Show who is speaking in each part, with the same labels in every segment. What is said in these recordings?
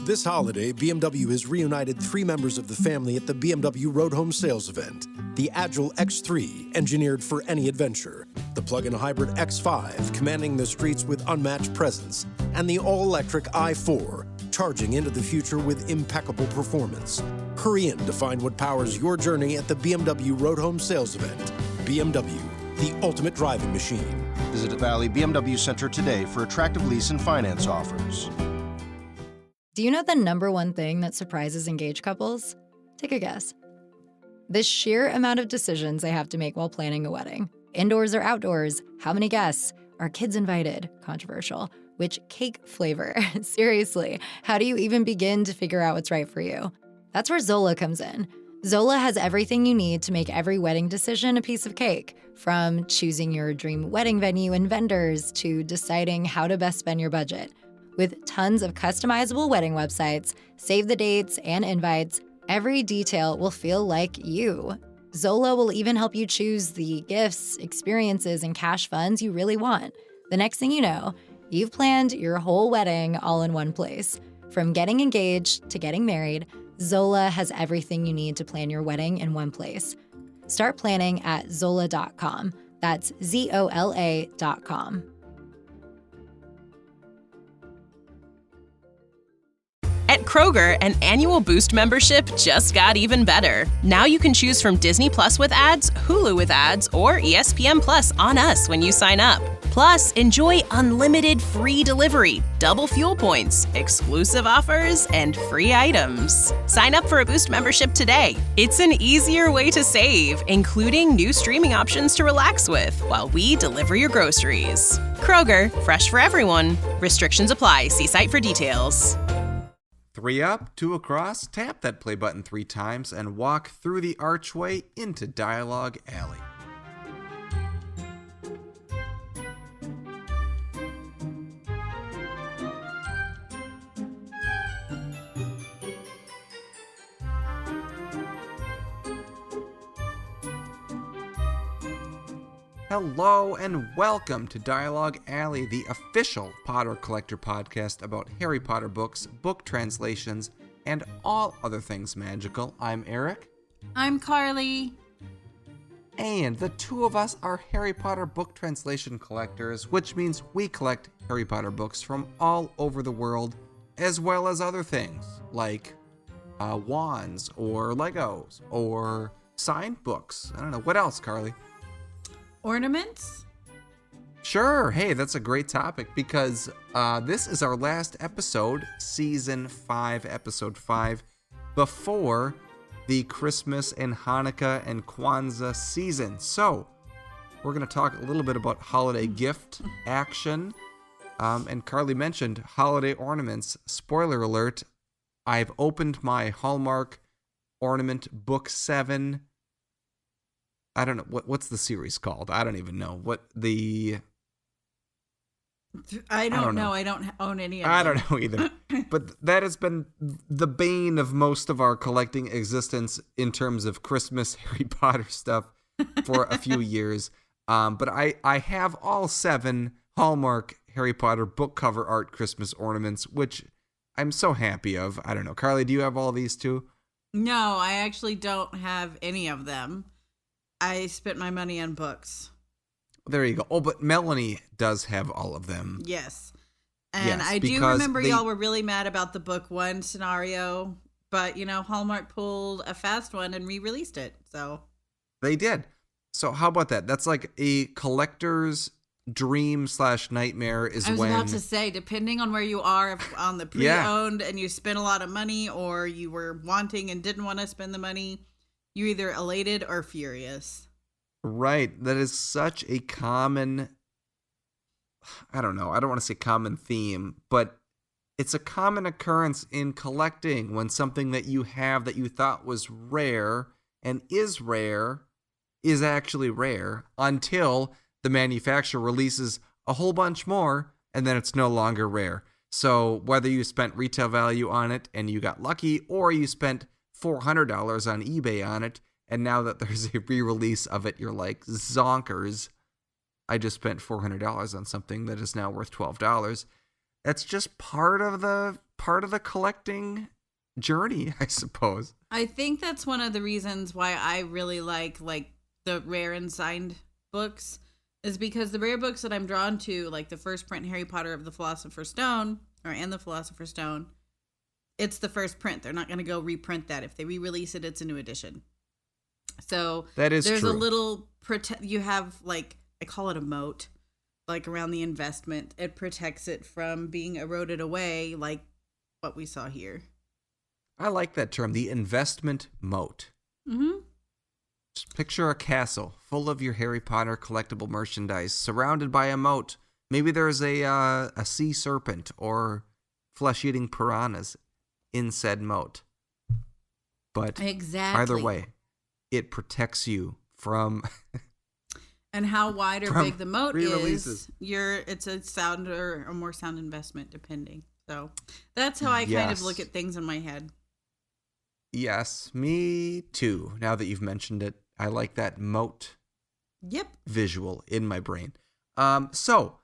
Speaker 1: This holiday, BMW has reunited 3 members of the family at the BMW Road Home Sales event. The Agile X3, engineered for any adventure. The plug-in hybrid X5, commanding the streets with unmatched presence. And the all-electric i4, charging into the future with impeccable performance. Hurry in to find what powers your journey at the BMW Road Home Sales event. BMW, the ultimate driving machine.
Speaker 2: Visit the Valley BMW Center today for attractive lease and finance offers.
Speaker 3: Do you know the number one thing that surprises engaged couples? Take a guess. The sheer amount of decisions they have to make while planning a wedding. Indoors or outdoors? How many guests? Are kids invited? Controversial. Which cake flavor? Seriously, how do you even begin to figure out what's right for you? That's where Zola comes in. Zola has everything you need to make every wedding decision a piece of cake, from choosing your dream wedding venue and vendors to deciding how to best spend your budget. With tons of customizable wedding websites, save the dates and invites, every detail will feel like you. Zola will even help you choose the gifts, experiences, and cash funds you really want. The next thing you know, you've planned your whole wedding all in one place. From getting engaged to getting married, Zola has everything you need to plan your wedding in one place. Start planning at Zola.com. That's Zola.com.
Speaker 4: At Kroger, an annual Boost membership just got even better. Now you can choose from Disney Plus with ads, Hulu with ads, or ESPN Plus on us when you sign up. Plus, enjoy unlimited free delivery, double fuel points, exclusive offers, and free items. Sign up for a Boost membership today. It's an easier way to save, including new streaming options to relax with while we deliver your groceries. Kroger, fresh for everyone. Restrictions apply. See site for details.
Speaker 5: 3 up, 2 across, tap that play button 3 times and walk through the archway into Dialogue Alley. Hello and welcome to Dialogue Alley, the official Potter Collector podcast about Harry Potter books, book translations, and all other things magical. I'm Eric.
Speaker 6: I'm Carly.
Speaker 5: And the two of us are Harry Potter book translation collectors, which means we collect Harry Potter books from all over the world, as well as other things like wands or Legos or signed books. I don't know. What else, Carly?
Speaker 6: Ornaments?
Speaker 5: Sure. Hey, that's a great topic because this is our last episode, season 5, episode 5, before the Christmas and Hanukkah and Kwanzaa season. So we're going to talk a little bit about holiday gift action. And Carly mentioned holiday ornaments. Spoiler alert, I've opened my Hallmark ornament book 7. I don't know what's the series called. I don't even know what the.
Speaker 6: I don't know. I don't own any of them.
Speaker 5: I don't know either. But that has been the bane of most of our collecting existence in terms of Christmas Harry Potter stuff for a few years. But I have all 7 Hallmark Harry Potter book cover art Christmas ornaments, which I'm so happy of. I don't know. Carly, do you have all these too?
Speaker 6: No, I actually don't have any of them. I spent my money on books.
Speaker 5: There you go. Oh, but Melanie does have all of them.
Speaker 6: Yes. And
Speaker 5: yes,
Speaker 6: I do remember y'all were really mad about the book 1 scenario, but, Hallmark pulled a fast one and re-released it, so.
Speaker 5: They did. So how about that? That's like a collector's dream / nightmare is when.
Speaker 6: I was about to say, depending on where you are on the pre-owned and you spent a lot of money or you were wanting and didn't want to spend the money, you're either elated or furious.
Speaker 5: Right. That is such a common, I don't know, I don't want to say common theme, but it's a common occurrence in collecting when something that you have that you thought was rare and is rare is actually rare until the manufacturer releases a whole bunch more and then it's no longer rare. So whether you spent retail value on it and you got lucky or you spent $400 on eBay on it, and now that there's a re-release of it, you're like, zonkers, I just spent $400 on something that is now worth $12. That's just part of the part of the collecting journey, I suppose.
Speaker 6: I think that's one of the reasons why I really like the rare and signed books, is because the rare books that I'm drawn to, like the first print Harry Potter of the Philosopher's Stone, and the Philosopher's Stone, it's the first print. They're not going to go reprint that. If they re-release it, it's a new edition. So
Speaker 5: that is
Speaker 6: there's
Speaker 5: true.
Speaker 6: a little you have, like, I call it a moat, like around the investment. It protects it from being eroded away, like what we saw here.
Speaker 5: I like that term, the investment moat.
Speaker 6: Mm-hmm.
Speaker 5: Just picture a castle full of your Harry Potter collectible merchandise, surrounded by a moat. Maybe there's a sea serpent or flesh-eating piranhas in said moat. But
Speaker 6: exactly.
Speaker 5: Either way, it protects you from...
Speaker 6: And how wide or big the moat
Speaker 5: re-releases.
Speaker 6: is, it's a sound or a more sound investment, depending. So that's how I kind of look at things in my head.
Speaker 5: Yes, me too. Now that you've mentioned it, I like that moat visual in my brain. So,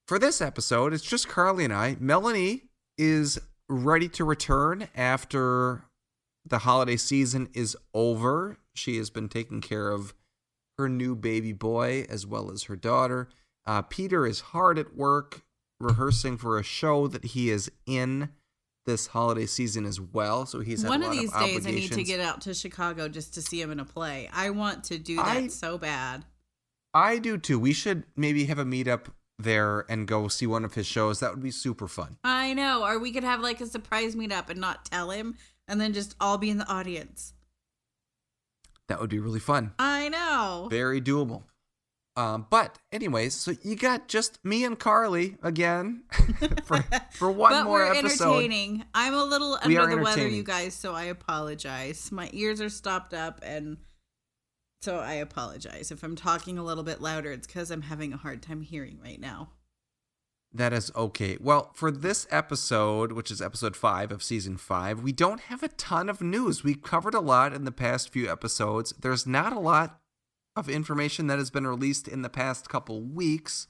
Speaker 5: for this episode, it's just Carly and I. Melanie is ready to return after the holiday season is over. She has been taking care of her new baby boy as well as her daughter. Peter is hard at work rehearsing for a show that he is in this holiday season as well. So he's had
Speaker 6: one
Speaker 5: a
Speaker 6: of
Speaker 5: lot
Speaker 6: these
Speaker 5: of
Speaker 6: days I
Speaker 5: obligations.
Speaker 6: need to get out to Chicago just to see him in a play. I want to do that so bad.
Speaker 5: I do too. We should maybe have a meetup there and go see one of his shows. That would be super fun.
Speaker 6: I know. Or we could have like a surprise meetup and not tell him, and then just all be in the audience.
Speaker 5: That would be really fun.
Speaker 6: I know.
Speaker 5: Very doable. But anyways, so you got just me and Carly again for one more episode.
Speaker 6: But we're entertaining. I'm a little under the weather, you guys, so I apologize. My ears are stopped up, and so I apologize. If I'm talking a little bit louder, it's because I'm having a hard time hearing right now.
Speaker 5: That is okay. Well, for this episode, which is episode 5 of season 5, we don't have a ton of news. We covered a lot in the past few episodes. There's not a lot of information that has been released in the past couple weeks,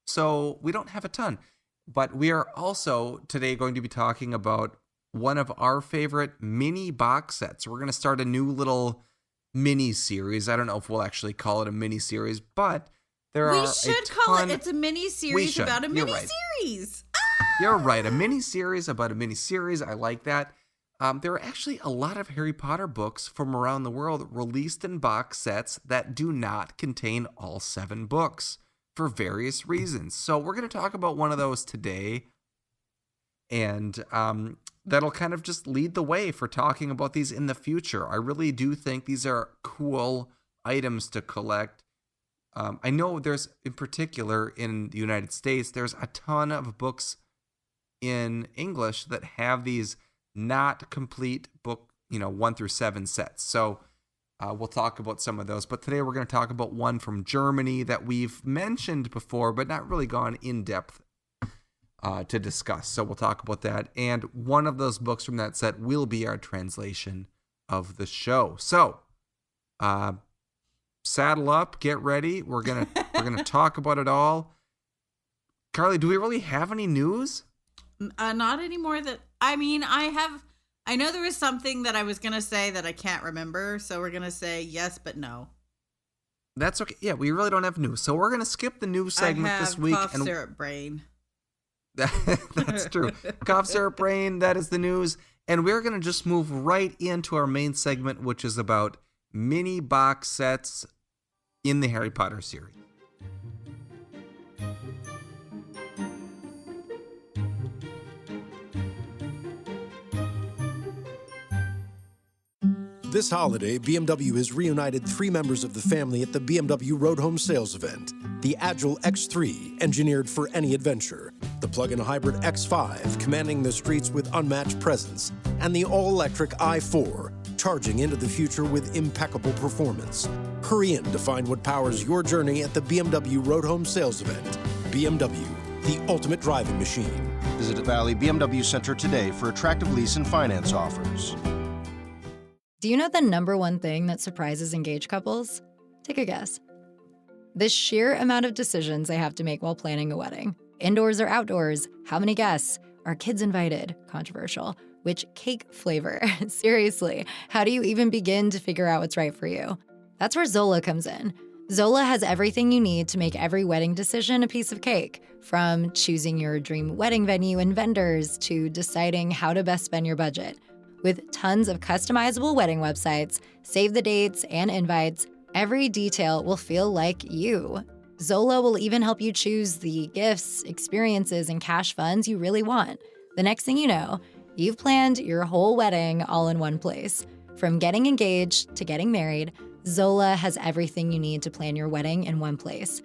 Speaker 5: so we don't have a ton. But we are also today going to be talking about one of our favorite mini box sets. We're going to start a new little mini series. I don't know if we'll actually call it a mini series, but
Speaker 6: we should call it. It's a mini series about a mini series.
Speaker 5: You're right. A mini series about a mini series. I like that. There are actually a lot of Harry Potter books from around the world released in box sets that do not contain all 7 books for various reasons. So we're going to talk about one of those today. And that'll kind of just lead the way for talking about these in the future. I really do think these are cool items to collect. I know there's, in particular, in the United States, there's a ton of books in English that have these not complete book, 1 through 7 sets. So we'll talk about some of those. But today we're going to talk about one from Germany that we've mentioned before, but not really gone in depth to discuss. So we'll talk about that. And one of those books from that set will be our translation of the show. So, saddle up, get ready. We're gonna talk about it all. Carly, do we really have any news?
Speaker 6: Not anymore. I know there was something that I was gonna say that I can't remember, so we're gonna say yes, but no.
Speaker 5: That's okay. Yeah, we really don't have news, so we're gonna skip the news segment this week.
Speaker 6: Cough syrup brain.
Speaker 5: That's true. Cough syrup brain. That is the news, and we're gonna just move right into our main segment, which is about mini box sets in the Harry Potter series.
Speaker 1: This holiday, BMW has reunited 3 members of the family at the BMW Road Home Sales Event. The Agile X3, engineered for any adventure. The plug-in hybrid X5, commanding the streets with unmatched presence. And the all-electric i4, charging into the future with impeccable performance. Hurry in to find what powers your journey at the BMW Road Home Sales Event. BMW, the ultimate driving machine.
Speaker 2: Visit Valley BMW Center today for attractive lease and finance offers.
Speaker 3: Do you know the number one thing that surprises engaged couples? Take a guess. The sheer amount of decisions they have to make while planning a wedding. Indoors or outdoors, how many guests, Are kids invited? Controversial. Which cake flavor? Seriously, how do you even begin to figure out what's right for you? That's where Zola comes in. Zola has everything you need to make every wedding decision a piece of cake, from choosing your dream wedding venue and vendors to deciding how to best spend your budget. With tons of customizable wedding websites, save the dates, and invites, every detail will feel like you. Zola will even help you choose the gifts, experiences, and cash funds you really want. The next thing you know, you've planned your whole wedding all in one place. From getting engaged to getting married, Zola has everything you need to plan your wedding in one place.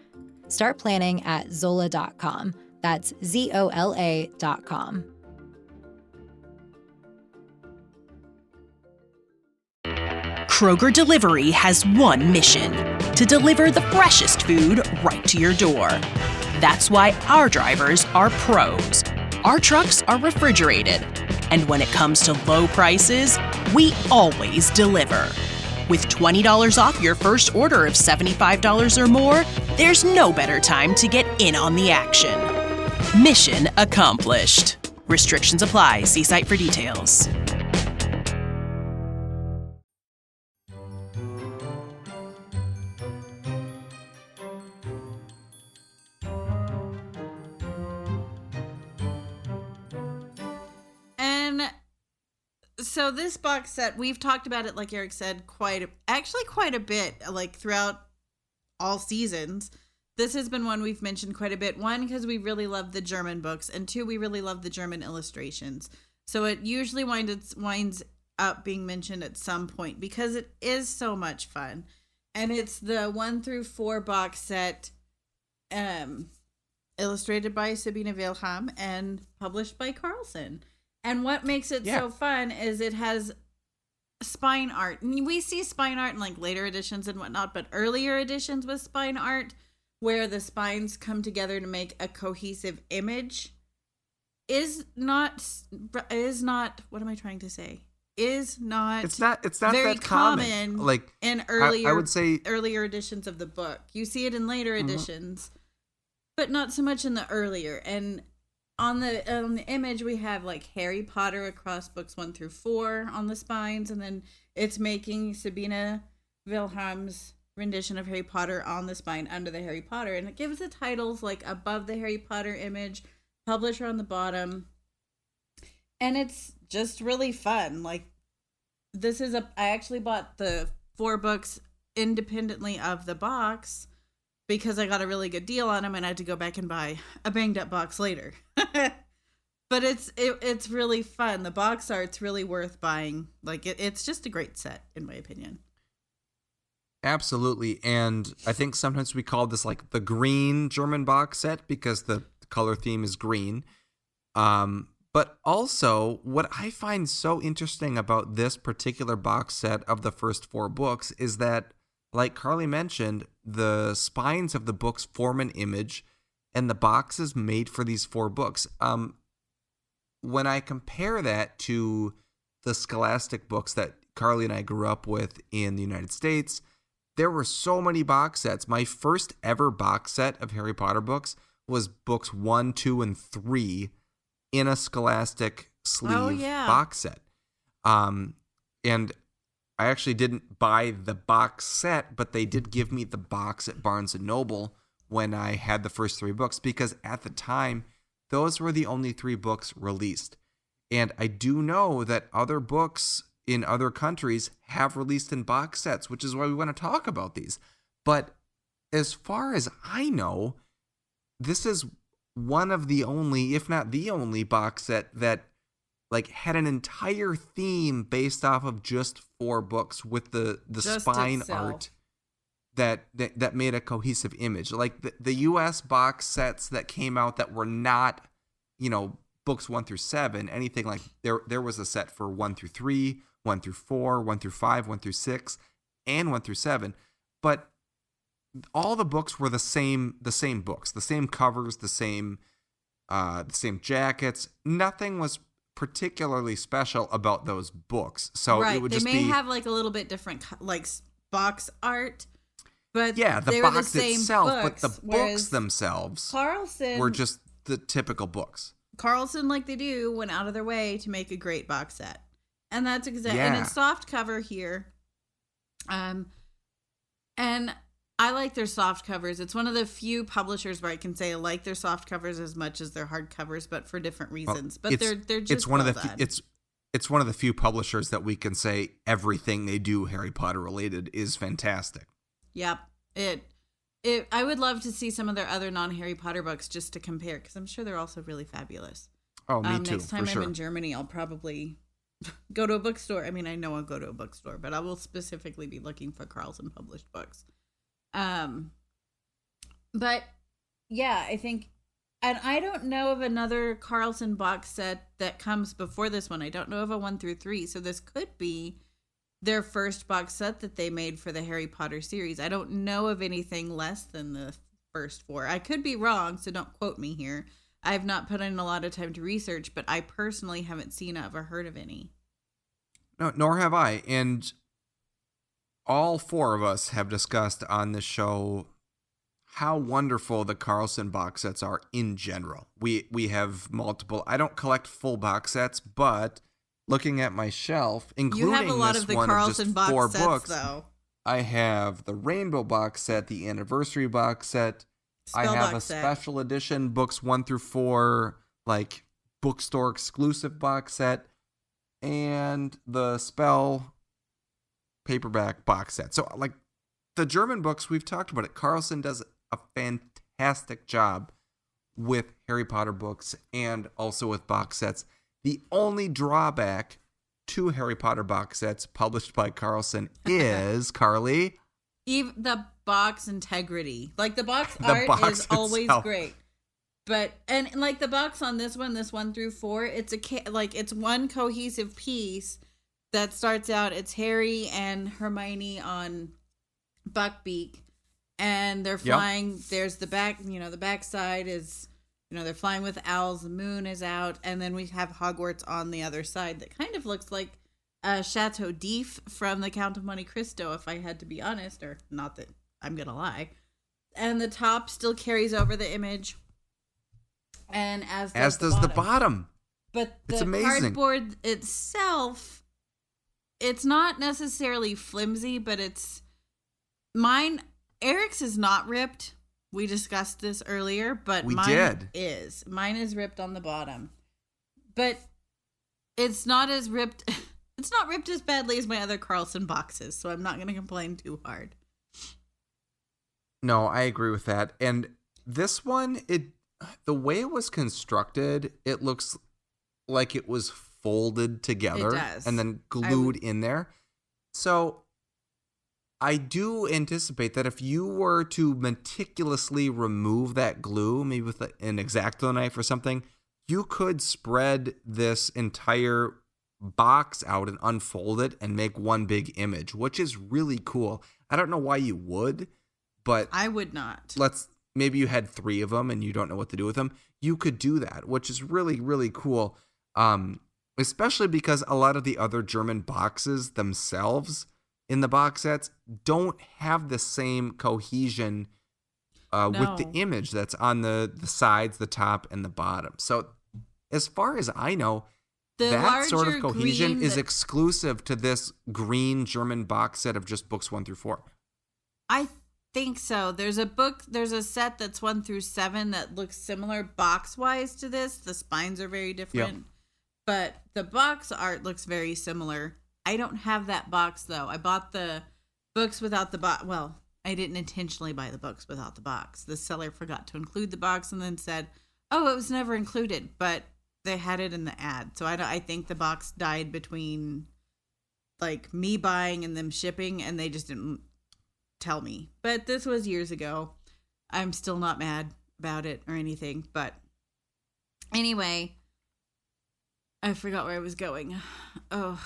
Speaker 3: Start planning at Zola.com. That's Zola.com.
Speaker 4: Kroger Delivery has one mission: to deliver the freshest food right to your door. That's why our drivers are pros. Our trucks are refrigerated. And when it comes to low prices, we always deliver. With $20 off your first order of $75 or more, there's no better time to get in on the action. Mission accomplished. Restrictions apply. See site for details.
Speaker 6: So this box set, we've talked about it, like Eric said, quite a bit, like throughout all seasons. This has been one we've mentioned quite a bit. One, because we really love the German books, and two, we really love the German illustrations. So it usually winds up being mentioned at some point because it is so much fun. And it's the 1-4 box set, illustrated by Sabine Wilhelm and published by Carlsen. And what makes it so fun is it has spine art. And we see spine art in like later editions and whatnot, but earlier editions with spine art where the spines come together to make a cohesive image is not what am I trying to say? Is not
Speaker 5: it's not
Speaker 6: very
Speaker 5: that common. Like
Speaker 6: in earlier
Speaker 5: I would say
Speaker 6: earlier editions of the book. You see it in later editions, but not so much in the earlier. And on the image, we have like Harry Potter across books 1-4 on the spines, and then it's making Sabine Wilhelm's rendition of Harry Potter on the spine under the Harry Potter, and it gives the titles like above the Harry Potter image, publisher on the bottom, and it's just really fun. Like I actually bought the 4 books independently of the box because I got a really good deal on them, and I had to go back and buy a banged up box later. But it's really fun. The box art's really worth buying. Like it's just a great set, in my opinion.
Speaker 5: absolutely. And I think sometimes we call this like the green German box set because the color theme is green. But also, what I find so interesting about this particular box set of the first 4 books is that, like Carly mentioned, the spines of the books form an image, and the box is made for these 4 books. When I compare that to the Scholastic books that Carly and I grew up with in the United States, there were so many box sets. My first ever box set of Harry Potter books was books 1, 2, and 3 in a Scholastic sleeve box set. And I actually didn't buy the box set, but they did give me the box at Barnes & Noble when I had the first 3 books, because at the time, those were the only 3 books released. And I do know that other books in other countries have released in box sets, which is why we want to talk about these. But as far as I know, this is one of the only, if not the only, box set that like had an entire theme based off of just 4 books with the spine art that made a cohesive image. Like the US box sets that came out that were not, books 1-7, anything like there was a set for 1-3, 1-4, 1-5, 1-6, and 1-7. But all the books were the same books, the same covers, the same jackets. Nothing was particularly special about those books. So it would
Speaker 6: they may have like a little bit different like box art, but
Speaker 5: the box itself, but the books themselves
Speaker 6: Carlsen
Speaker 5: were just the typical books.
Speaker 6: Carlson, like they do, went out of their way to make a great box set. And that's exactly,
Speaker 5: Yeah.
Speaker 6: and it's soft cover here. And I like their soft covers. It's one of the few publishers where I can say I like their soft covers as much as their hard covers, but for different reasons. But they're just
Speaker 5: it's one
Speaker 6: well
Speaker 5: of the
Speaker 6: done.
Speaker 5: it's one of the few publishers that we can say everything they do Harry Potter related is fantastic.
Speaker 6: Yep. I would love to see some of their other non-Harry Potter books just to compare, because I'm sure they're also really fabulous.
Speaker 5: Oh, me too.
Speaker 6: Next time
Speaker 5: for sure.
Speaker 6: I'm in Germany, I'll probably go to a bookstore. I mean, I know I'll go to a bookstore, but I will specifically be looking for Carlson published books. But yeah, I think, and I don't know of another Carlson box set that comes before this one. I don't know of a 1 through 3, so this could be their first box set that they made for the Harry Potter series. I don't know of anything less than the first 4. I could be wrong, so don't quote me here. I've not put in a lot of time to research, but I personally haven't seen of or heard of any.
Speaker 5: No, nor have I. And all 4 of us have discussed on this show how wonderful the Carlson box sets are in general. We have multiple. I don't collect full box sets, but looking at my shelf, including
Speaker 6: You have a lot
Speaker 5: this
Speaker 6: of the
Speaker 5: one
Speaker 6: Carlson
Speaker 5: of just
Speaker 6: box
Speaker 5: 4
Speaker 6: sets,
Speaker 5: books,
Speaker 6: though.
Speaker 5: I have the Rainbow box set, the Anniversary box set. I
Speaker 6: Spell
Speaker 5: have a
Speaker 6: box set.
Speaker 5: special edition books 1 through 4, like bookstore exclusive box set, and the Spell paperback box set. So, like, the German books, we've talked about it. Carlson does a fantastic job with Harry Potter books and also with box sets. The only drawback to Harry Potter box sets published by Carlson is, Carly,
Speaker 6: Even the box integrity. Like, the box
Speaker 5: The
Speaker 6: art
Speaker 5: box
Speaker 6: is always
Speaker 5: itself.
Speaker 6: great. But, and like the box on this 1 through 4, it's it's one cohesive piece that starts out, it's Harry and Hermione on Buckbeak, and they're flying. There's the back, the backside is, they're flying with owls, the moon is out, and then we have Hogwarts on the other side that kind of looks like Chateau d'If from The Count of Monte Cristo, if I had to be honest, or not that I'm going to lie. And the top still carries over the image, and as does
Speaker 5: the bottom.
Speaker 6: But
Speaker 5: It's
Speaker 6: the
Speaker 5: amazing.
Speaker 6: cardboard itself, it's not necessarily flimsy, but it's mine. Eric's is not ripped. We discussed this earlier, but
Speaker 5: We
Speaker 6: mine
Speaker 5: did.
Speaker 6: is. Mine is ripped on the bottom. But it's not as ripped. It's not ripped as badly as my other Carlson boxes, so I'm not going to complain too hard.
Speaker 5: No, I agree with that. And this one, the way it was constructed, it looks like it was folded together
Speaker 6: It does.
Speaker 5: and then glued in there. So I do anticipate that if you were to meticulously remove that glue, maybe with an X-Acto knife or something, you could spread this entire box out and unfold it and make one big image, which is really cool. I don't know why you would, but
Speaker 6: I would not.
Speaker 5: maybe you had 3 of them and you don't know what to do with them. You could do that, which is really, really cool. Especially because a lot of the other German boxes themselves in the box sets don't have the same cohesion with the image that's on the sides, the top, and the bottom. So as far as I know, that sort of cohesion is exclusive to this green German box set of just books 1 through 4.
Speaker 6: I think so. There's a set that's 1 through 7 that looks similar box-wise to this. The spines are very different, but the box art looks very similar. I don't have that box, though. I bought the books without the box. Well, I didn't intentionally buy the books without the box. The seller forgot to include the box and then said, oh, it was never included, but they had it in the ad. So I think the box died between like me buying and them shipping, and they just didn't tell me. But this was years ago. I'm still not mad about it or anything. But anyway, I forgot where I was going. Oh.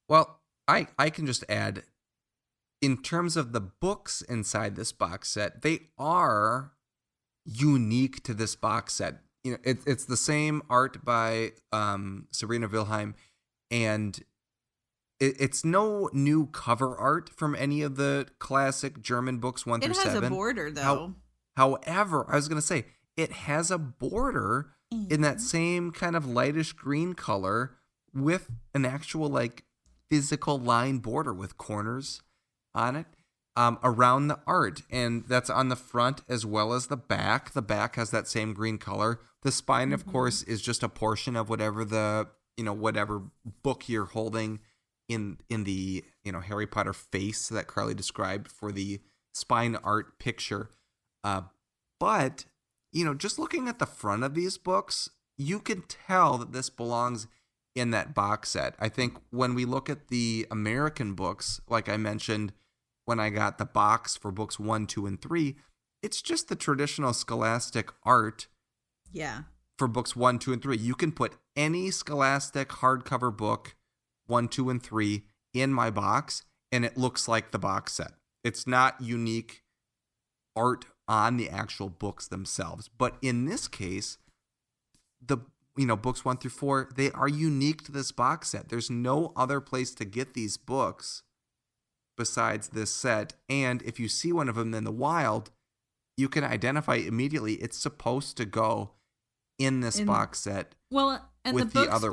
Speaker 5: Well, I can just add, in terms of the books inside this box set, they are unique to this box set. You know, it's the same art by Sabrina Wilhelm, and it's no new cover art from any of the classic German books 1 through 7.
Speaker 6: It has a border, though.
Speaker 5: However, I was going to say, it has a border in that same kind of lightish green color with an actual like physical line border with corners on it around the art. And that's on the front as well as the back. The back has that same green color. The spine, of course, is just a portion of whatever whatever book you're holding in the, Harry Potter face that Carly described for the spine art picture. But, just looking at the front of these books, you can tell that this belongs in that box set. I think when we look at the American books, like I mentioned, when I got the box for books 1, 2, and 3, it's just the traditional Scholastic art.
Speaker 6: Yeah.
Speaker 5: For books 1, 2, and 3. You can put any Scholastic hardcover book 1, 2, and 3 in my box, and it looks like the box set. It's not unique art on the actual books themselves. But in this case, the books 1 through 4, they are unique to this box set. There's no other place to get these books besides this set. And if you see one of them in the wild, you can identify immediately it's supposed to go in this box set.
Speaker 6: Well, and
Speaker 5: with
Speaker 6: the books
Speaker 5: other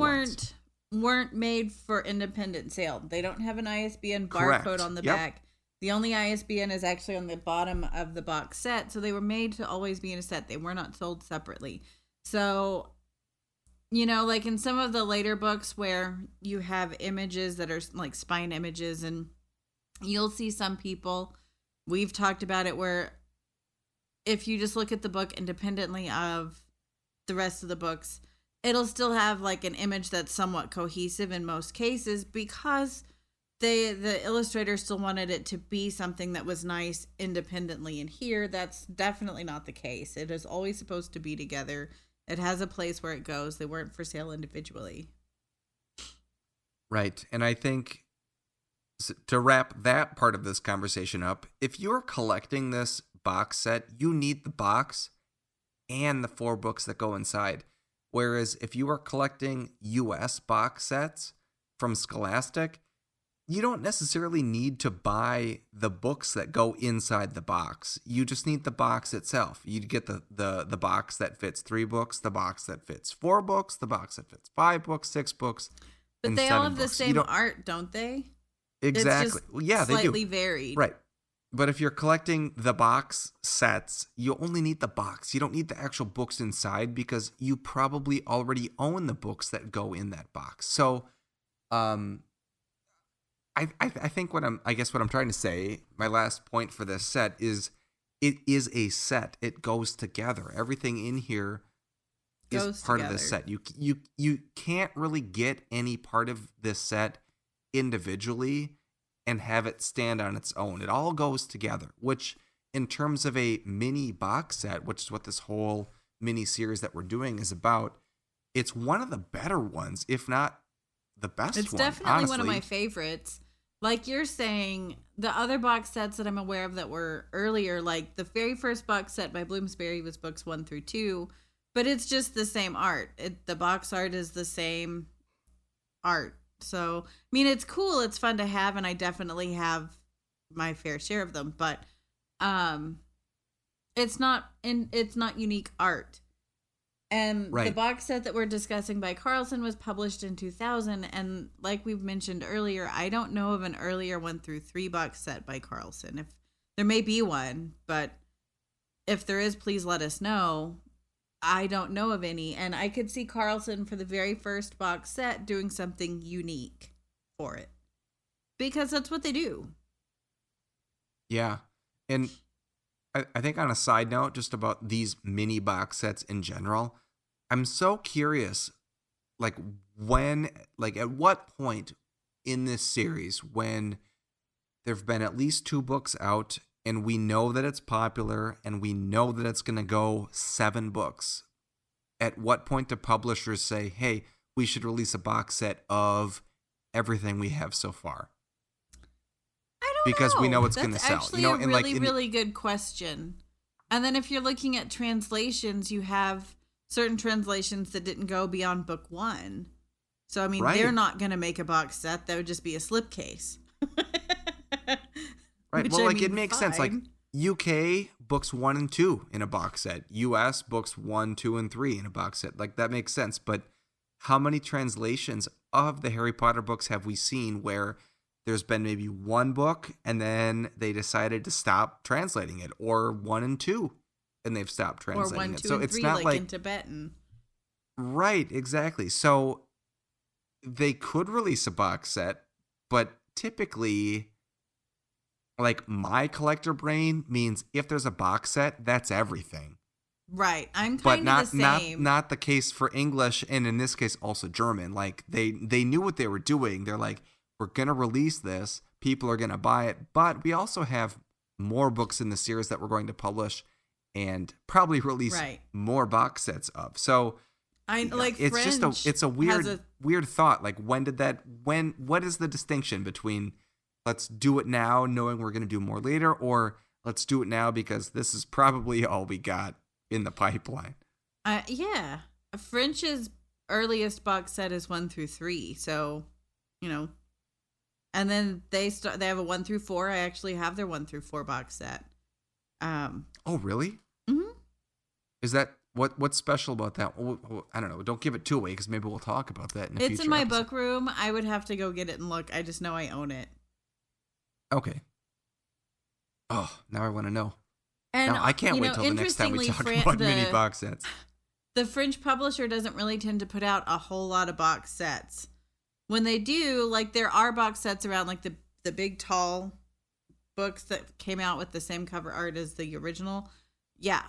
Speaker 6: weren't made for independent sale. They don't have an ISBN
Speaker 5: Correct.
Speaker 6: barcode on the back. The only ISBN is actually on the bottom of the box set. So they were made to always be in a set. They were not sold separately. So, like in some of the later books where you have images that are like spine images, and you'll see some people, we've talked about it, where if you just look at the book independently of the rest of the books, it'll still have like an image that's somewhat cohesive in most cases, because the illustrator still wanted it to be something that was nice independently. And here, that's definitely not the case. It is always supposed to be together. It has a place where it goes. They weren't for sale individually.
Speaker 5: Right. And I think to wrap that part of this conversation up, if you're collecting this box set, you need the box and the 4 books that go inside. Whereas if you are collecting US box sets from Scholastic, you don't necessarily need to buy the books that go inside the box. You just need the box itself. You get the box that fits 3 books, the box that fits 4 books, the box that fits 5 books, 6 books,
Speaker 6: but
Speaker 5: and
Speaker 6: they
Speaker 5: 7
Speaker 6: all have the
Speaker 5: books.
Speaker 6: same art, don't they?
Speaker 5: Exactly.
Speaker 6: It's just
Speaker 5: Well, yeah, they do.
Speaker 6: slightly varied.
Speaker 5: Right. But if you're collecting the box sets, you only need the box. You don't need the actual books inside, because you probably already own the books that go in that box. So, I think what I'm trying to say, my last point for this set is, it is a set. It goes together. Everything in here is part of this set. You can't really get any part of this set individually and have it stand on its own. It all goes together, which in terms of a mini box set, which is what this whole mini series that we're doing is about, it's one of the better ones, if not the best one.
Speaker 6: It's definitely one of my favorites. Like you're saying, the other box sets that I'm aware of that were earlier, like the very first box set by Bloomsbury was books 1 through 2, but it's just the same art. The box art is the same art. So, I mean, it's cool. It's fun to have, and I definitely have my fair share of them, but it's not unique art. And
Speaker 5: right.
Speaker 6: The box set that we're discussing by Carlson was published in 2000. And like we've mentioned earlier, I don't know of an earlier 1 through 3 box set by Carlson. If there may be one, but if there is, please let us know. I don't know of any. And I could see Carlson for the very first box set doing something unique for it, because that's what they do.
Speaker 5: Yeah. And I think on a side note, just about these mini box sets in general, I'm so curious, at what point in this series, when there've been at least 2 books out and we know that it's popular and we know that it's going to go 7 books, at what point do publishers say, hey, we should release a box set of everything we have so far? Because we know it's going to sell.
Speaker 6: That's actually a really good question. And then if you're looking at translations, you have certain translations that didn't go beyond book 1. So, I mean, They're not going to make a box set. That would just be a slipcase.
Speaker 5: Right. Well, it makes sense. Like, UK books 1 and 2 in a box set. US books 1, 2, and 3 in a box set. Like, that makes sense. But how many translations of the Harry Potter books have we seen where there's been maybe one book and then they decided to stop translating it, or 1 and 2 and they've stopped translating
Speaker 6: or 1, 2,
Speaker 5: it? So
Speaker 6: and
Speaker 5: it's
Speaker 6: 3,
Speaker 5: not like
Speaker 6: in Tibetan.
Speaker 5: Right, exactly. So they could release a box set, but typically, like, my collector brain means if there's a box set, that's everything.
Speaker 6: Right. I'm
Speaker 5: But
Speaker 6: kind of the same.
Speaker 5: not the case for English, and in this case also German. Like, they knew what they were doing. They're like, we're gonna release this, people are gonna buy it, but we also have more books in the series that we're going to publish and probably release more box sets of. So it's
Speaker 6: French
Speaker 5: just a weird thought. Like, what is the distinction between let's do it now knowing we're going to do more later, or let's do it now because this is probably all we got in the pipeline?
Speaker 6: Yeah. French's earliest box set is 1 through 3. So, and then they have a 1 through 4. I actually have their 1 through 4 box set.
Speaker 5: Oh, really?
Speaker 6: Mm-hmm.
Speaker 5: Is that what's special about that? I don't know. Don't give it too away because maybe we'll talk about that in a future
Speaker 6: It's in my
Speaker 5: episode.
Speaker 6: book room. I would have to go get it and look. I just know I own it.
Speaker 5: Okay. Oh, now I want to know.
Speaker 6: And
Speaker 5: now I can't wait till the next time we talk about mini box sets.
Speaker 6: The French publisher doesn't really tend to put out a whole lot of box sets. When they do, like, there are box sets around, like the big tall books that came out with the same cover art as the original. Yeah.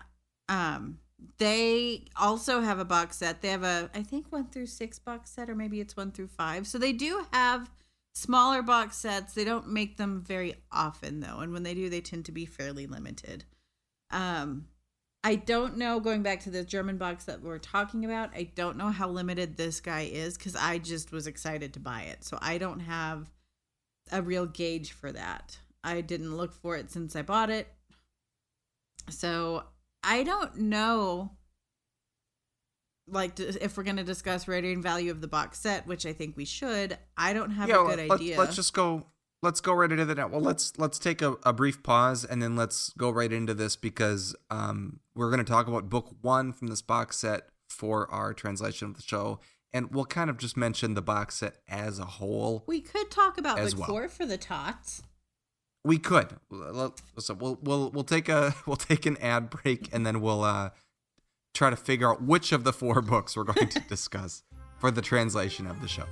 Speaker 6: They also have a box set. They have I think 1 through 6 box set, or maybe it's 1 through 5. So they do have smaller box sets. They don't make them very often, though. And when they do, they tend to be fairly limited. I don't know, going back to the German box that we're talking about, I don't know how limited this guy is because I just was excited to buy it. So I don't have a real gauge for that. I didn't look for it since I bought it. So I don't know, like, if we're going to discuss rating value of the box set, which I think we should. I don't have a good idea.
Speaker 5: Let's go right into that now. Well, let's take a brief pause and then let's go right into this because we're going to talk about book 1 from this box set for our translation of the show, and we'll kind of just mention the box set as a whole.
Speaker 6: We could talk about book 4 for the tots.
Speaker 5: We could. So we'll take an ad break and then we'll try to figure out which of the 4 books we're going to discuss for the translation of the show.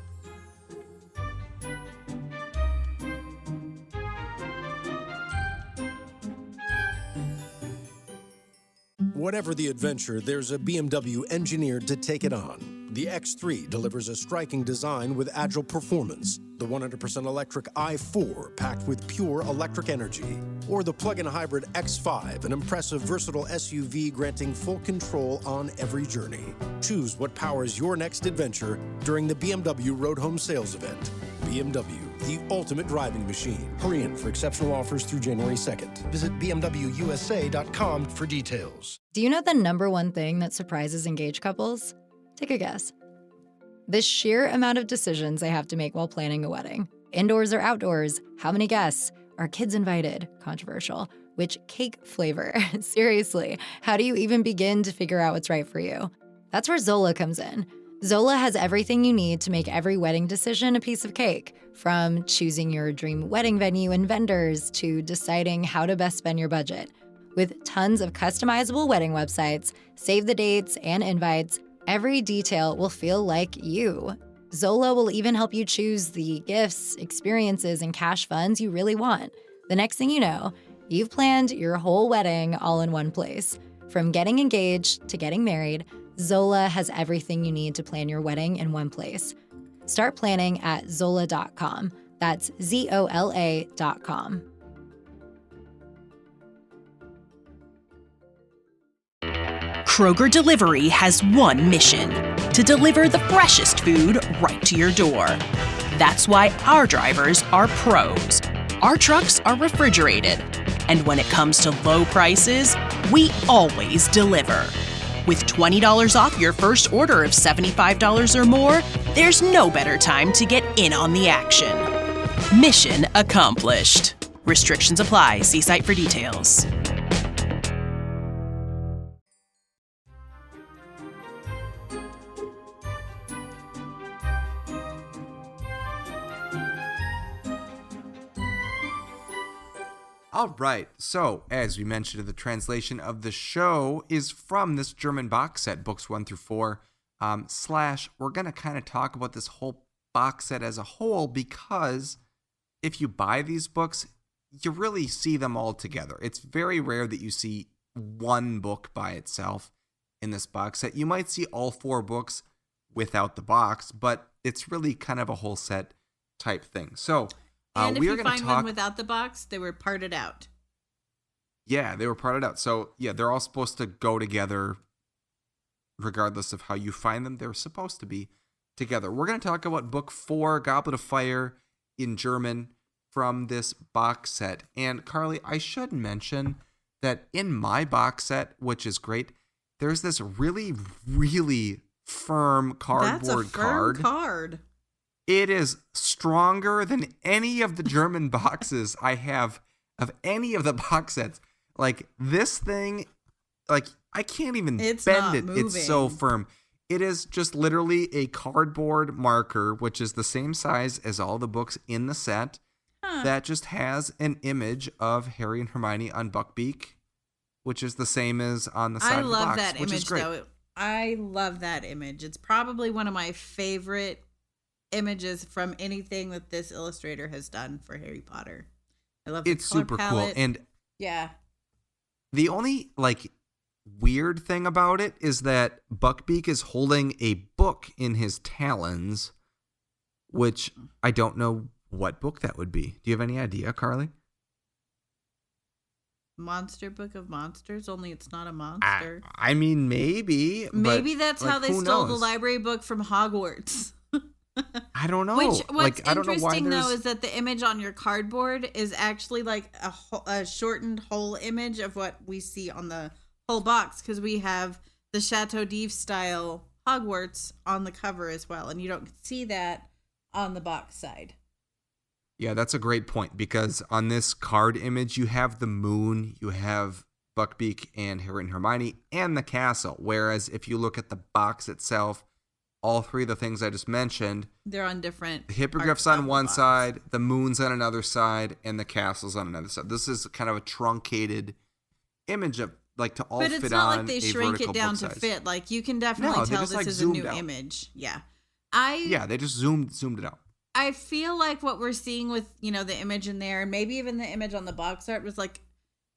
Speaker 1: Whatever the adventure, there's a BMW engineered to take it on. The X3 delivers a striking design with agile performance. The 100% electric i4 packed with pure electric energy. Or the plug-in hybrid X5, an impressive, versatile SUV granting full control on every journey. Choose what powers your next adventure during the BMW Road Home Sales Event. BMW, the ultimate driving machine. Hurry in for exceptional offers through January 2nd. Visit BMWUSA.com for details.
Speaker 3: Do you know the number one thing that surprises engaged couples? Take a guess. The sheer amount of decisions they have to make while planning a wedding. Indoors or outdoors? How many guests? Are kids invited? Controversial. Which cake flavor? Seriously, how do you even begin to figure out what's right for you? That's where Zola comes in. Zola has everything you need to make every wedding decision a piece of cake, from choosing your dream wedding venue and vendors to deciding how to best spend your budget. With tons of customizable wedding websites, save the dates, and invites, every detail will feel like you. Zola will even help you choose the gifts, experiences, and cash funds you really want. The next thing you know, you've planned your whole wedding all in one place. From getting engaged to getting married, Zola has everything you need to plan your wedding in one place. Start planning at Zola.com. That's ZOLA.com.
Speaker 4: Kroger Delivery has one mission: to deliver the freshest food right to your door. That's why our drivers are pros. Our trucks are refrigerated. And when it comes to low prices, we always deliver. With $20 off your first order of $75 or more, there's no better time to get in on the action. Mission accomplished. Restrictions apply. See site for details.
Speaker 5: All right, so as we mentioned, the translation of the show is from this German box set, books 1 through 4, we're going to kind of talk about this whole box set as a whole, because if you buy these books, you really see them all together. It's very rare that you see one book by itself in this box set. You might see all 4 books without the box, but it's really kind of a whole set type thing. So
Speaker 6: and if
Speaker 5: we are
Speaker 6: you
Speaker 5: going to
Speaker 6: find
Speaker 5: talk
Speaker 6: one without the box, they were parted out.
Speaker 5: Yeah, they were parted out. So, yeah, they're all supposed to go together regardless of how you find them. They're supposed to be together. We're going to talk about book 4, Goblet of Fire in German from this box set. And, Carly, I should mention that in my box set, which is great, there's this really, really firm cardboard
Speaker 6: card.
Speaker 5: It is stronger than any of the German boxes I have of any of the box sets. Like, this thing, like, I can't even bend it.
Speaker 6: Moving.
Speaker 5: It's so firm. It is just literally a cardboard marker, which is the same size as all the books in the set, that just has an image of Harry and Hermione on Buckbeak, which is the same as on the side of the box.
Speaker 6: I love that image,
Speaker 5: great.
Speaker 6: though. I love that image. It's probably one of my favorite images from anything that this illustrator has done for Harry Potter. I love
Speaker 5: it's
Speaker 6: the color
Speaker 5: super
Speaker 6: palette.
Speaker 5: cool. And
Speaker 6: yeah,
Speaker 5: the only weird thing about it is that Buckbeak is holding a book in his talons, which I don't know what book that would be. Do you have any idea, Carly?
Speaker 6: Monster Book of Monsters, only it's not a monster.
Speaker 5: I mean, maybe.
Speaker 6: Maybe that's how they stole the
Speaker 5: knows?
Speaker 6: Library book from Hogwarts.
Speaker 5: I don't know.
Speaker 6: What's
Speaker 5: I don't know why
Speaker 6: interesting, though, is that the image on your cardboard is actually like a shortened whole image of what we see on the whole box, because we have the Chateau d'If style Hogwarts on the cover as well, and you don't see that on the box side.
Speaker 5: Yeah, that's a great point, because on this card image, you have the moon, you have Buckbeak and Harry and Hermione, and the castle, whereas if you look at the box itself, all 3 of the things I just mentioned,
Speaker 6: they're on different.
Speaker 5: The hippogriff's on one side, the moon's on another side, and the castle's on another side. This is kind of a truncated image of to all fit on.
Speaker 6: But it's not like they
Speaker 5: a
Speaker 6: shrink it down to
Speaker 5: size.
Speaker 6: fit. Like, you can definitely tell this is a new image. Yeah,
Speaker 5: they just zoomed it out.
Speaker 6: I feel like what we're seeing with the image in there, and maybe even the image on the box art, was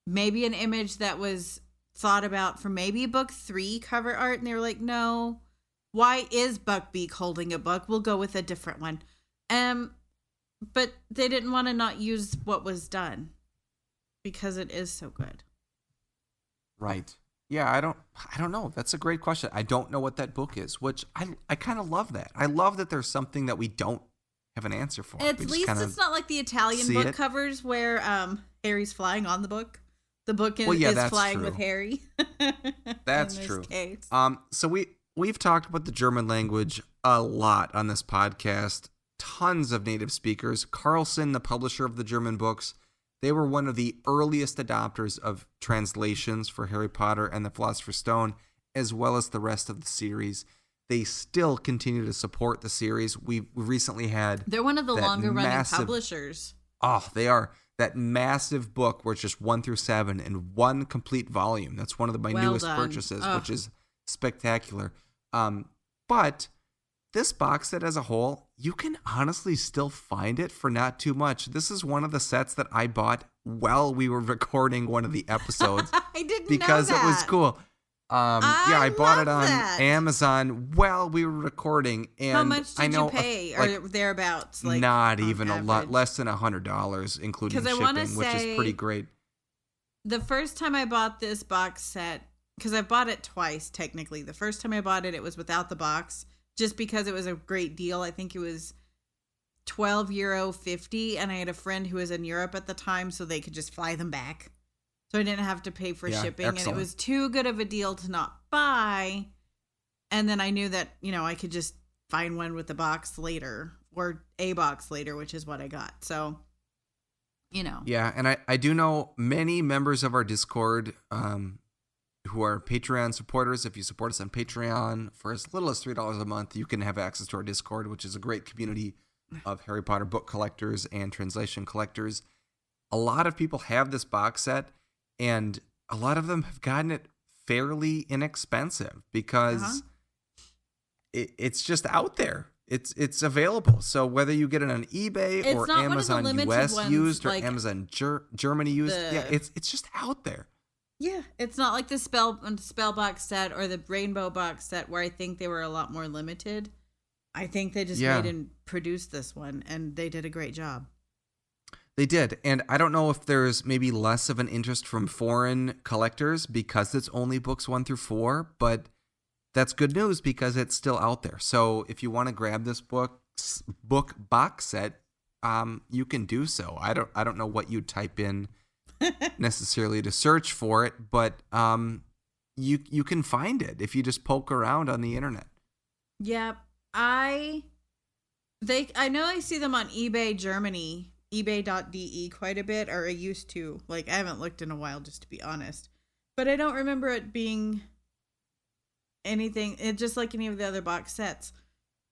Speaker 6: maybe an image that was thought about for maybe book 3 cover art, and they were like, no. Why is Buckbeak holding a book? We'll go with a different one. But they didn't want to not use what was done because it is so good.
Speaker 5: Right. Yeah, I don't know. That's a great question. I don't know what that book is, which I kind of love that. I love that there's something that we don't have an answer for.
Speaker 6: At least it's not like the Italian book covers where Harry's flying on the book. The book is flying with Harry.
Speaker 5: That's true. So we've talked about the German language a lot on this podcast. Tons of native speakers. Carlsen, the publisher of the German books, they were one of the earliest adopters of translations for Harry Potter and the Philosopher's Stone, as well as the rest of the series. They still continue to support the series. We recently had...
Speaker 6: They're one of the longer-running publishers.
Speaker 5: Oh, they are. That massive book where it's just 1 through 7 in one complete volume. That's one of my newest purchases, which is spectacular. But this box set as a whole, you can honestly still find it for not too much. This is one of the sets that I bought while we were recording one of the episodes.
Speaker 6: I didn't
Speaker 5: because
Speaker 6: know that.
Speaker 5: It was cool. I bought it on Amazon while we were recording. And
Speaker 6: how much did you pay? Or thereabouts?
Speaker 5: Not even a lot, less than $100, including shipping, which is pretty great.
Speaker 6: The first time I bought this box set, because I bought it twice, technically. The first time I bought it, it was without the box, just because it was a great deal. I think it was €12.50, and I had a friend who was in Europe at the time, so they could just fly them back. So I didn't have to pay for shipping,
Speaker 5: excellent.
Speaker 6: And it was too good of a deal to not buy. And then I knew that, I could just find one with the box later, or a box later, which is what I got. So
Speaker 5: Yeah, and I do know many members of our Discord who are Patreon supporters. If you support us on Patreon for as little as $3 a month, you can have access to our Discord, which is a great community of Harry Potter book collectors and translation collectors. A lot of people have this box set, and a lot of them have gotten it fairly inexpensive because it's just out there. It's available. So whether you get it on eBay or Amazon US used or Amazon Germany used, it's just out there.
Speaker 6: Yeah, it's not like the spell box set or the rainbow box set where I think they were a lot more limited. I think they just made and produced this one, and they did a great job.
Speaker 5: They did, and I don't know if there's maybe less of an interest from foreign collectors because it's only books 1 through 4, but that's good news because it's still out there. So if you want to grab this book box set, you can do so. I don't know what you type in necessarily to search for it, but you can find it if you just poke around on the internet.
Speaker 6: Yeah, I know I see them on eBay Germany, ebay.de quite a bit, or I used to. Like, I haven't looked in a while, just to be honest. But I don't remember it being anything, just like any of the other box sets.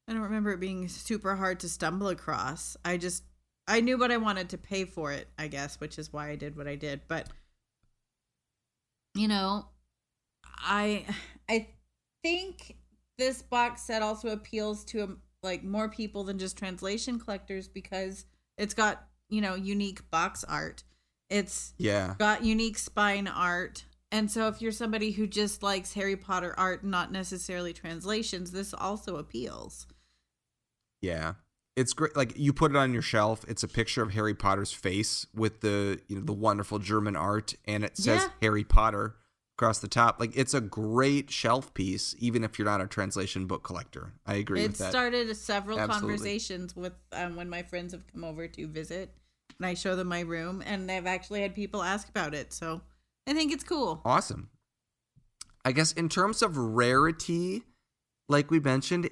Speaker 6: I don't remember it being super hard to stumble across. I knew what I wanted to pay for it, I guess, which is why I did what I did. But, I think this box set also appeals to more people than just translation collectors because it's got, unique box art. It's got unique spine art. And so if you're somebody who just likes Harry Potter art, not necessarily translations, this also appeals.
Speaker 5: Yeah. It's great. Like, you put it on your shelf. It's a picture of Harry Potter's face with the the wonderful German art, and it says Harry Potter across the top. Like, it's a great shelf piece, even if you're not a translation book collector. I agree with that.
Speaker 6: It started several conversations with when my friends have come over to visit, and I show them my room, and they've actually had people ask about it. So I think it's cool.
Speaker 5: Awesome. I guess in terms of rarity, like we mentioned,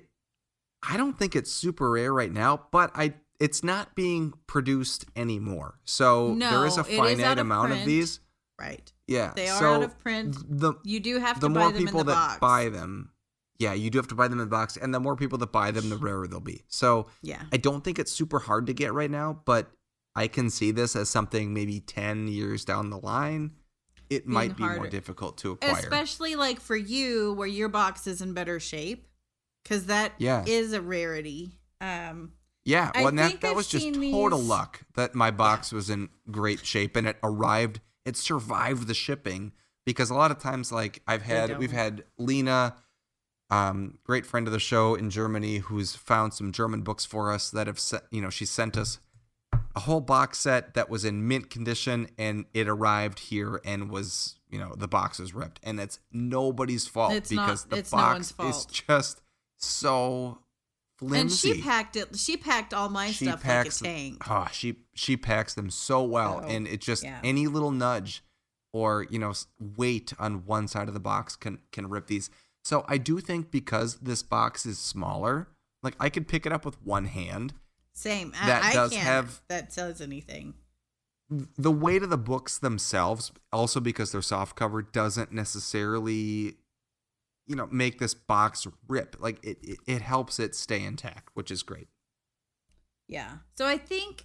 Speaker 5: I don't think it's super rare right now, but it's not being produced anymore. So there is a finite amount of these.
Speaker 6: Right.
Speaker 5: Yeah.
Speaker 6: They are out of print. You do have to buy them in the box. The more people that
Speaker 5: buy them, you do have to buy them in the box. And the more people that buy them, the rarer they'll be. So I don't think it's super hard to get right now, but I can see this as something maybe 10 years down the line. It might be more difficult to acquire.
Speaker 6: Especially for you, where your box is in better shape. Because that is a rarity.
Speaker 5: Well, and that was just total luck that my box was in great shape and it arrived. It survived the shipping because a lot of times, we've had Lena, great friend of the show in Germany, who's found some German books for us that have she sent us a whole box set that was in mint condition, and it arrived here and was, the box was ripped, and it's nobody's fault because the box is just so flimsy.
Speaker 6: And she packed all my stuff like a tank.
Speaker 5: Oh, she packs them so well, and it just any little nudge or weight on one side of the box can rip these. So I do think because this box is smaller, I could pick it up with one hand.
Speaker 6: Same.
Speaker 5: I
Speaker 6: can't
Speaker 5: have
Speaker 6: that says anything.
Speaker 5: The weight of the books themselves, also because they're soft cover, doesn't necessarily make this box rip. It helps it stay intact, which is great.
Speaker 6: Yeah. So I think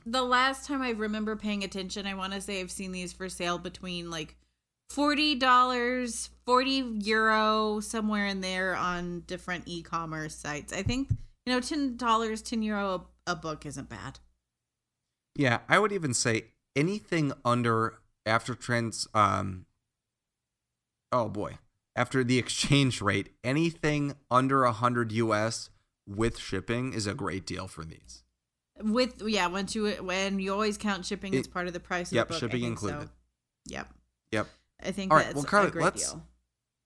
Speaker 6: the last time I remember paying attention, I want to say I've seen these for sale between $40, €40, somewhere in there on different e-commerce sites. I think, $10, €10 a book isn't bad.
Speaker 5: Yeah, I would even say anything under after the exchange rate, anything under 100 US with shipping is a great deal for these. When
Speaker 6: you always count shipping as part of the price of the book.
Speaker 5: Yep, shipping included.
Speaker 6: So.
Speaker 5: Yep.
Speaker 6: I think that's
Speaker 5: Carly,
Speaker 6: a great deal.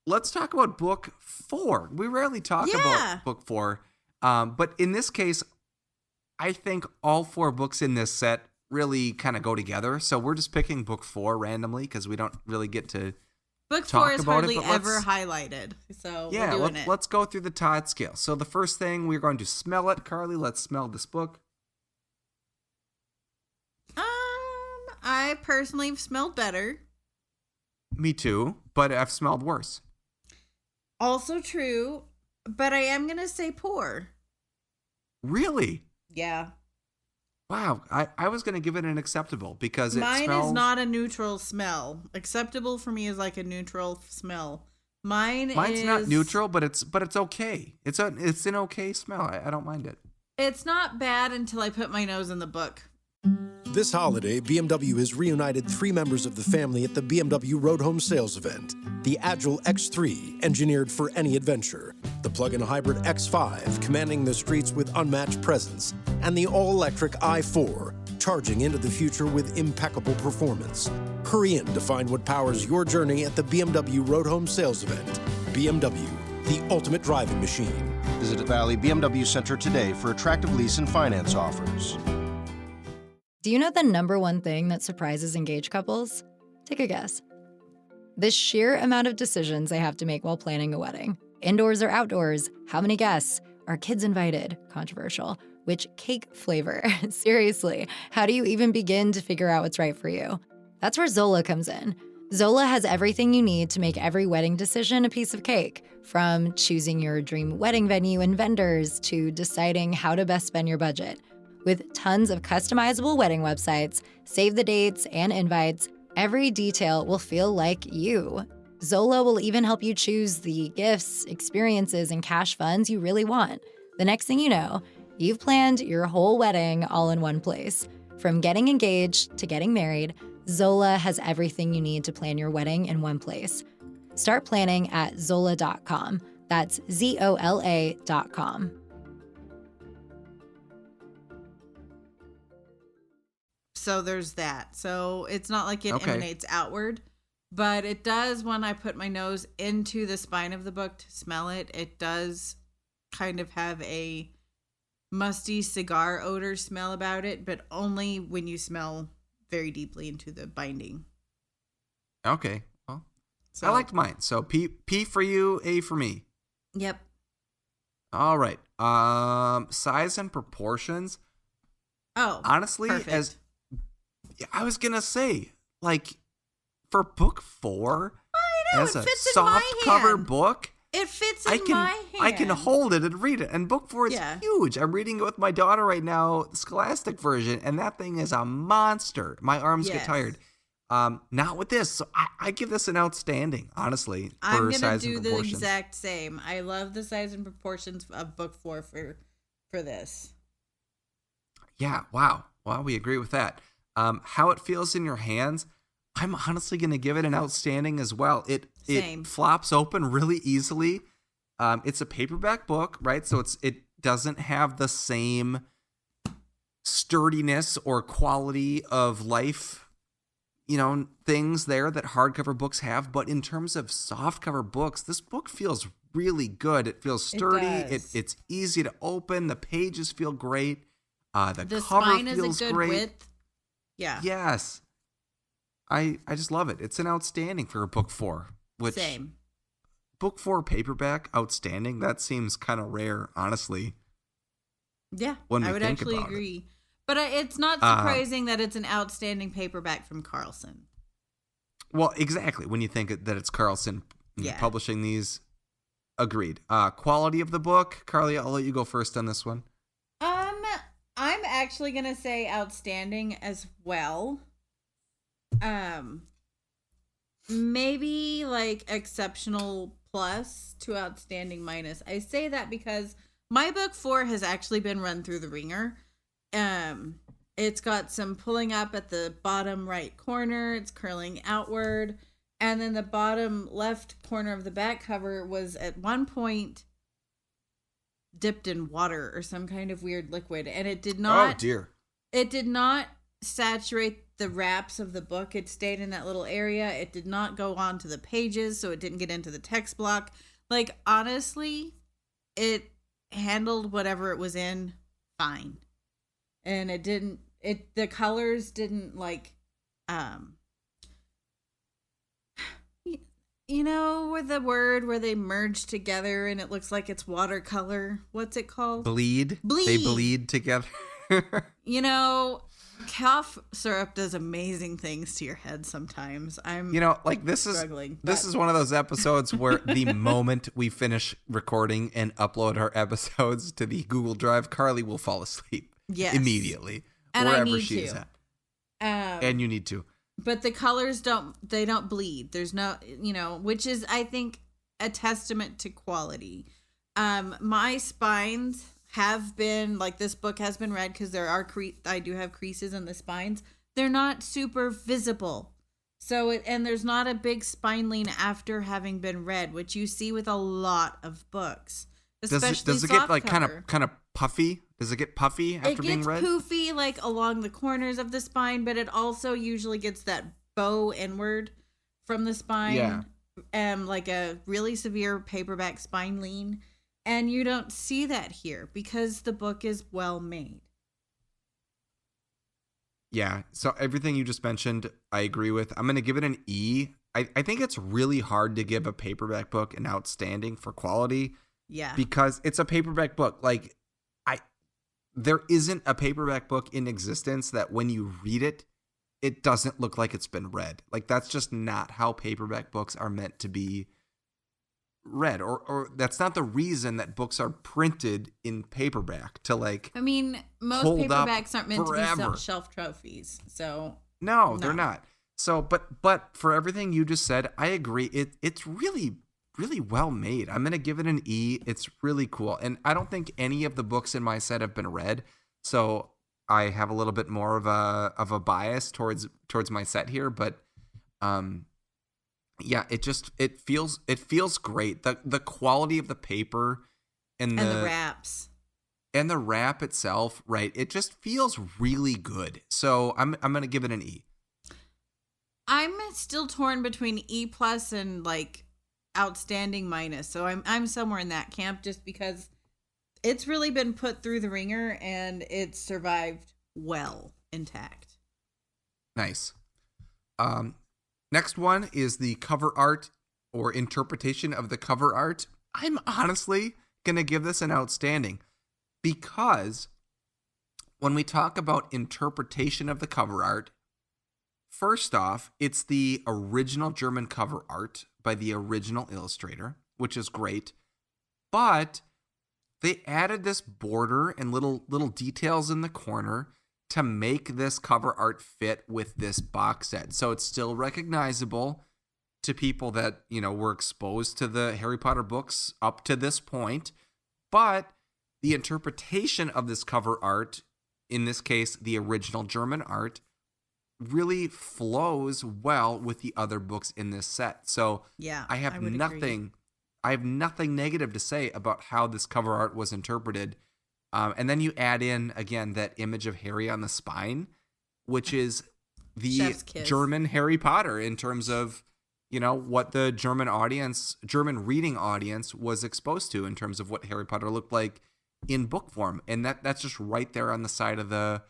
Speaker 5: Let's talk about book 4. We rarely talk about book 4. But in this case, I think all 4 books in this set really kind of go together. So we're just picking book 4 randomly because we don't really get to
Speaker 6: book 4 is hardly ever highlighted. So we're doing it.
Speaker 5: Let's go through the Todd scale. So the first thing, we're going to smell it. Carly, let's smell this book.
Speaker 6: I personally have smelled better.
Speaker 5: Me too, but I've smelled worse.
Speaker 6: Also true, but I am going to say poor.
Speaker 5: Really?
Speaker 6: Yeah.
Speaker 5: Wow. I was going to give it an acceptable because
Speaker 6: Mine
Speaker 5: smells...
Speaker 6: is not a neutral smell. Acceptable for me is like a neutral smell. Mine's
Speaker 5: not neutral, but it's okay. It's an okay smell. I don't mind it.
Speaker 6: It's not bad until I put my nose in the book.
Speaker 1: This holiday, BMW has reunited 3 members of the family at the BMW Road Home Sales Event. The Agile X3, engineered for any adventure. The plug-in hybrid X5, commanding the streets with unmatched presence. And the all-electric i4, charging into the future with impeccable performance. Hurry in to find what powers your journey at the BMW Road Home Sales Event. BMW, the ultimate driving machine.
Speaker 2: Visit Valley BMW Center today for attractive lease and finance offers.
Speaker 3: Do you know the number one thing that surprises engaged couples? Take a guess. The sheer amount of decisions they have to make while planning a wedding. Indoors or outdoors? How many guests? Are kids invited? Controversial. Which cake flavor? Seriously, how do you even begin to figure out what's right for you? That's where Zola comes in. Zola has everything you need to make every wedding decision a piece of cake, from choosing your dream wedding venue and vendors to deciding how to best spend your budget. With tons of customizable wedding websites, save the dates and invites, every detail will feel like you. Zola will even help you choose the gifts, experiences, and cash funds you really want. The next thing you know, you've planned your whole wedding all in one place. From getting engaged to getting married, Zola has everything you need to plan your wedding in one place. Start planning at Zola.com. That's ZOLA.com.
Speaker 6: So there's that. So it's not like it emanates outward, but it does when I put my nose into the spine of the book to smell it. It does kind of have a musty cigar odor smell about it, but only when you smell very deeply into the binding.
Speaker 5: Okay. Well,
Speaker 6: So
Speaker 5: I liked mine. So P for you, A for me.
Speaker 6: Yep.
Speaker 5: All right. Size and proportions.
Speaker 6: Oh,
Speaker 5: Honestly,
Speaker 6: perfect.
Speaker 5: I was gonna say, like, for book 4,
Speaker 6: I know,
Speaker 5: as
Speaker 6: it
Speaker 5: a
Speaker 6: fits in my
Speaker 5: soft cover
Speaker 6: hand.
Speaker 5: book,
Speaker 6: It fits
Speaker 5: I
Speaker 6: in
Speaker 5: can
Speaker 6: my hand.
Speaker 5: I can hold it and read it. And book 4 is
Speaker 6: Yeah.
Speaker 5: huge. I'm reading it with my daughter right now, the Scholastic version, and that thing is a monster. My arms get
Speaker 6: Yes.
Speaker 5: tired. Not with this. So I give this an outstanding, honestly, for
Speaker 6: I'm gonna
Speaker 5: size
Speaker 6: do
Speaker 5: and
Speaker 6: the
Speaker 5: proportions.
Speaker 6: exact same. I love the size and proportions of book 4 for this.
Speaker 5: Yeah, wow. Wow, we agree with that. How it feels in your hands, I'm honestly going to give it an outstanding as well.
Speaker 6: Same.
Speaker 5: It flops open really easily. It's a paperback book, right? So it doesn't have the same sturdiness or quality of life, things there that hardcover books have. But in terms of softcover books, this book feels really good. It feels sturdy.
Speaker 6: does.
Speaker 5: It's easy to open. The pages feel great. The
Speaker 6: The
Speaker 5: cover
Speaker 6: spine
Speaker 5: feels
Speaker 6: is a good
Speaker 5: great.
Speaker 6: width. Yeah.
Speaker 5: Yes. I just love it. It's an outstanding for a book 4. Which
Speaker 6: Same.
Speaker 5: book 4 paperback outstanding? That seems kind of rare, honestly.
Speaker 6: Yeah,
Speaker 5: when we
Speaker 6: I would
Speaker 5: think
Speaker 6: actually
Speaker 5: about it.
Speaker 6: agree. But it's not surprising that it's an outstanding paperback from Carlson.
Speaker 5: Well, exactly. When you think that it's Carlson
Speaker 6: Yeah.
Speaker 5: publishing these, agreed. Quality of the book, Carly, I'll let you go first on this one.
Speaker 6: I'm actually gonna say outstanding as well. Maybe like exceptional plus to outstanding minus. I say that because my book 4 has actually been run through the ringer. It's got some pulling up at the bottom right corner. It's curling outward. And then the bottom left corner of the back cover was at one point dipped in water or some kind of weird liquid. And it did not...
Speaker 5: Oh, dear.
Speaker 6: It did not saturate the wraps of the book. It stayed in that little area. It did not go onto the pages, so it didn't get into the text block. Like, honestly, it handled whatever it was in fine. And the colors didn't with the word where they merge together and it looks like it's watercolor. What's it called?
Speaker 5: Bleed.
Speaker 6: Bleed.
Speaker 5: They bleed together.
Speaker 6: Cough syrup does amazing things to your head sometimes. I'm
Speaker 5: this
Speaker 6: struggling,
Speaker 5: is one of those episodes where the moment we finish recording and upload our episodes to the Google Drive, Carly will fall asleep immediately,
Speaker 6: and
Speaker 5: wherever she is at. And you need to.
Speaker 6: But the colors don't bleed. There's no, which is, I think, a testament to quality. My spines have been, like, this book has been read because there are I do have creases in the spines. They're not super visible. So and there's not a big spine lean after having been read, which you see with a lot of books. Especially
Speaker 5: does it get like kind of puffy? Does it get puffy after being read?
Speaker 6: It gets poofy like along the corners of the spine, but it also usually gets that bow inward from the spine. Yeah. Like a really severe paperback spine lean. And you don't see that here because the book is well made.
Speaker 5: Yeah. So everything you just mentioned, I agree with. I'm going to give it an E. I think it's really hard to give a paperback book an outstanding for quality.
Speaker 6: Yeah.
Speaker 5: Because it's a paperback book. Like, there isn't a paperback book in existence that when you read it, it doesn't look like it's been read. Like, that's just not how paperback books are meant to be read, or that's not the reason that books are printed in paperback to, like,
Speaker 6: I mean, most paperbacks aren't meant to be shelf trophies, so
Speaker 5: no, they're not. So but for everything you just said, I agree. It's really well made. I'm gonna give it an E. It's really cool, and I don't think any of the books in my set have been read, so I have a little bit more of a bias towards my set here, but yeah, it feels great. The quality of the paper and the
Speaker 6: wraps
Speaker 5: and the wrap itself, right? It just feels really good. So I'm gonna give it an E.
Speaker 6: I'm still torn between E+ and like outstanding minus. So I'm somewhere in that camp just because it's really been put through the ringer and it's survived well intact.
Speaker 5: Nice. Next one is the cover art or interpretation of the cover art. I'm honestly going to give this an outstanding because when we talk about interpretation of the cover art, first off, it's the original German cover art by the original illustrator, which is great. But they added this border and little details in the corner to make this cover art fit with this box set. So it's still recognizable to people that, were exposed to the Harry Potter books up to this point. But the interpretation of this cover art, in this case, the original German art, really flows well with the other books in this set. So
Speaker 6: yeah,
Speaker 5: I have nothing negative to say about how this cover art was interpreted. And then you add in, again, that image of Harry on the spine, which is the German Harry Potter in terms of, what the German reading audience was exposed to in terms of what Harry Potter looked like in book form. And that's just right there on the side of the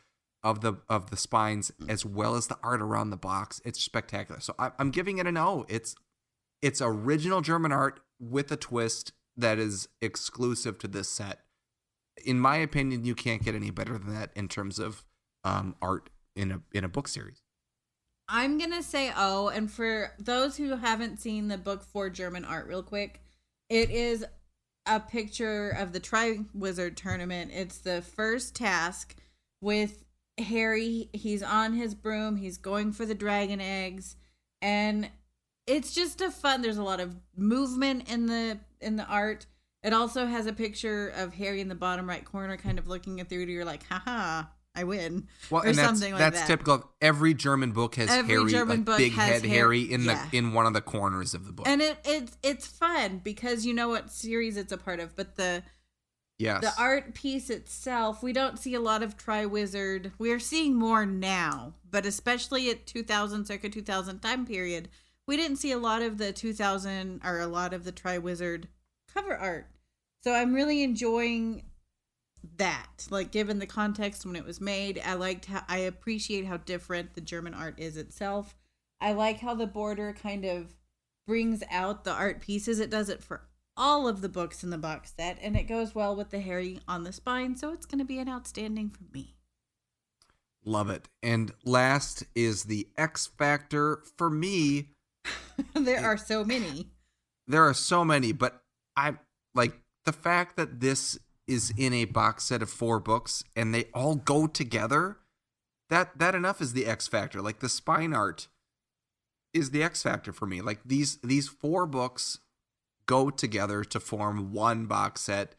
Speaker 5: spines, as well as the art around the box. It's spectacular. So I'm giving it an O. It's original German art with a twist that is exclusive to this set. In my opinion, you can't get any better than that in terms of art in a book series.
Speaker 6: I'm going to say O, and for those who haven't seen the book 4 German art real quick, it is a picture of the Triwizard Tournament. It's the first task with Harry. He's on his broom. He's going for the dragon eggs, and it's just there's a lot of movement in the art. It also has a picture of Harry in the bottom right corner kind of looking at through to you're like, haha, I win.
Speaker 5: Well, or and something like that. That's typical of every German book has Harry, German book big has head Harry in one of the corners of the book.
Speaker 6: And it's fun because you know what series it's a part of, but the art piece itself, we don't see a lot of Triwizard. We're seeing more now, but especially at circa 2000 time period, we didn't see a lot of the 2000 or a lot of the Triwizard cover art. So I'm really enjoying that, like, given the context when it was made. I appreciate how different the German art is itself. I like how the border kind of brings out the art pieces. It does it for all of the books in the box set, and it goes well with the Harry on the spine, so it's going to be an outstanding for me.
Speaker 5: Love it. And last is the X Factor. For me,
Speaker 6: There are so many.
Speaker 5: there are so many, but I like the fact that this is in a box set of 4 books and they all go together. That enough is the X Factor. Like the spine art is the X Factor for me. Like these 4 books go together to form one box set,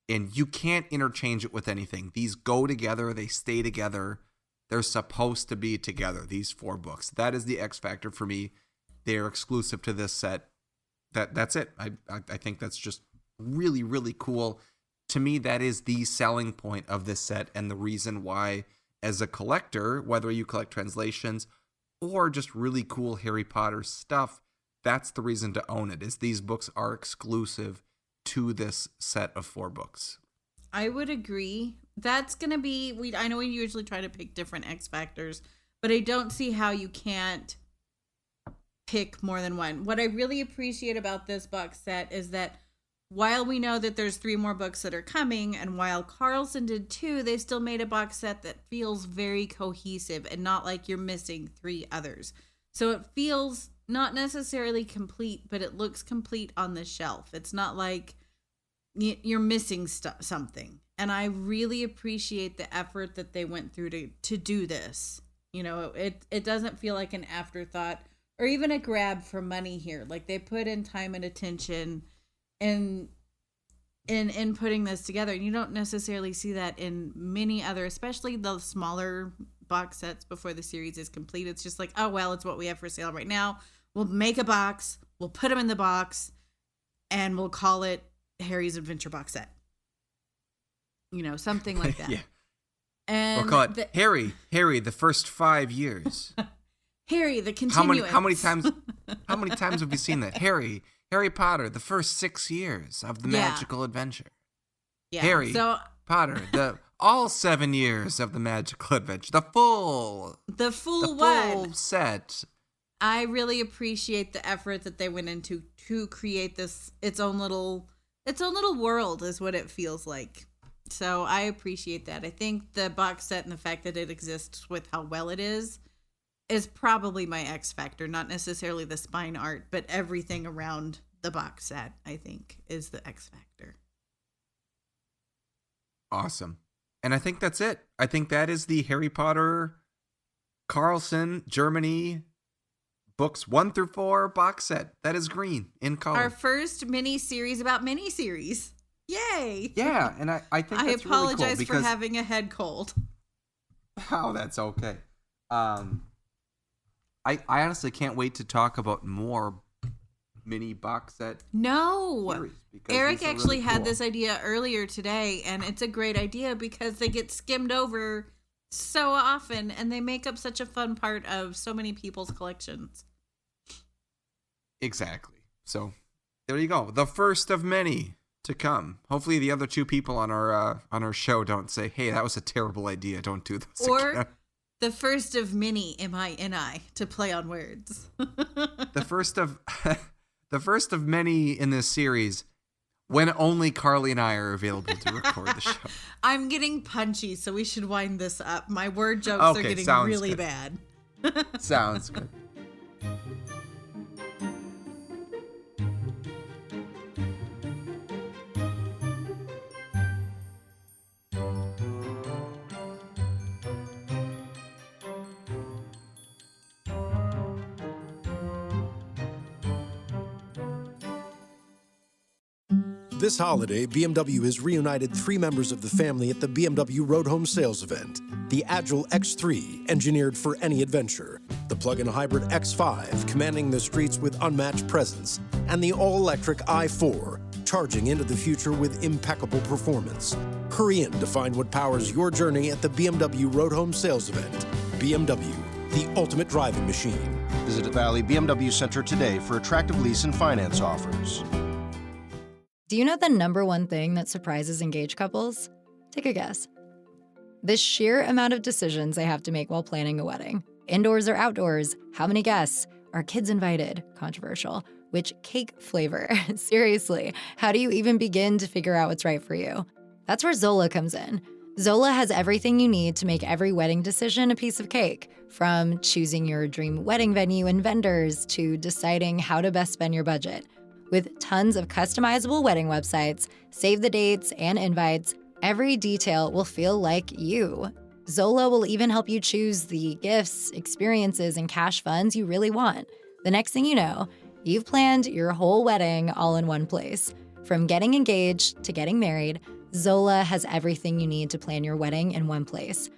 Speaker 5: and you can't interchange it with anything. These go together, they stay together. They're supposed to be together, these 4 books. That is the X Factor for me. They are exclusive to this set. That's it. I think that's just really, really cool. To me, that is the selling point of this set and the reason why, as a collector, whether you collect translations or just really cool Harry Potter stuff, that's the reason to own it, is these books are exclusive to this set of 4 books.
Speaker 6: I would agree. That's going to be, I know we usually try to pick different X Factors, but I don't see how you can't pick more than one. What I really appreciate about this box set is that while we know that there's 3 more books that are coming, and while Carlson did 2, they still made a box set that feels very cohesive and not like you're missing 3 others. So it feels not necessarily complete, but it looks complete on the shelf. It's not like you're missing something. And I really appreciate the effort that they went through to do this. You know, it doesn't feel like an afterthought or even a grab for money here. Like they put in time and attention in putting this together. And you don't necessarily see that in many other, especially the smaller box sets before the series is complete. It's just like, oh, well, it's what we have for sale right now. We'll make a box, we'll put them in the box, and we'll call it Harry's Adventure Box Set. You know, something like that.
Speaker 5: Yeah.
Speaker 6: And
Speaker 5: we'll call it Harry, the first 5 years.
Speaker 6: Harry, the continuance.
Speaker 5: How many times have we seen that? Harry Potter, the first 6 years of the magical adventure.
Speaker 6: Yeah.
Speaker 5: Harry Potter, all 7 years of the magical adventure. The full set.
Speaker 6: I really appreciate the effort that they went into to create this its own little world is what it feels like. So I appreciate that. I think the box set and the fact that it exists with how well it is probably my X factor, not necessarily the spine art, but everything around the box set, I think, is the X factor.
Speaker 5: Awesome. And I think that's it. I think that is the Harry Potter Carlson, Germany, books 1 through 4 box set. That is green in color.
Speaker 6: Our first mini-series about mini-series. Yay!
Speaker 5: Yeah, and I think that's
Speaker 6: I apologize
Speaker 5: really cool because
Speaker 6: for having a head cold.
Speaker 5: Oh, that's okay. I honestly can't wait to talk about more mini box set.
Speaker 6: No, Eric actually
Speaker 5: really
Speaker 6: had
Speaker 5: cool.
Speaker 6: this idea earlier today, and it's a great idea because they get skimmed over so often, and they make up such a fun part of so many people's collections.
Speaker 5: Exactly. So there you go. The first of many to come. Hopefully, the other 2 people on our show don't say, "Hey, that was a terrible idea. Don't do this."
Speaker 6: Or
Speaker 5: again.
Speaker 6: the first of many, M-I-N-I, to play on words.
Speaker 5: The first of many in this series, when only Carly and I are available to record the show.
Speaker 6: I'm getting punchy, so we should wind this up. My word jokes are getting really bad.
Speaker 5: Sounds good.
Speaker 1: This holiday, BMW has reunited 3 members of the family at the BMW Road Home Sales Event. The Agile X3, engineered for any adventure. The plug-in hybrid X5, commanding the streets with unmatched presence. And the all-electric i4, charging into the future with impeccable performance. Hurry in to find what powers your journey at the BMW Road Home Sales Event. BMW, the ultimate driving machine.
Speaker 2: Visit Valley BMW Center today for attractive lease and finance offers.
Speaker 3: Do you know the number one thing that surprises engaged couples? Take a guess. The sheer amount of decisions they have to make while planning a wedding. Indoors or outdoors? How many guests? Are kids invited? Controversial. Which cake flavor? Seriously, how do you even begin to figure out what's right for you? That's where Zola comes in. Zola has everything you need to make every wedding decision a piece of cake, from choosing your dream wedding venue and vendors to deciding how to best spend your budget. With tons of customizable wedding websites, save the dates, and invites, every detail will feel like you. Zola will even help you choose the gifts, experiences, and cash funds you really want. The next thing you know, you've planned your whole wedding all in one place. From getting engaged to getting married, Zola has everything you need to plan your wedding in one place.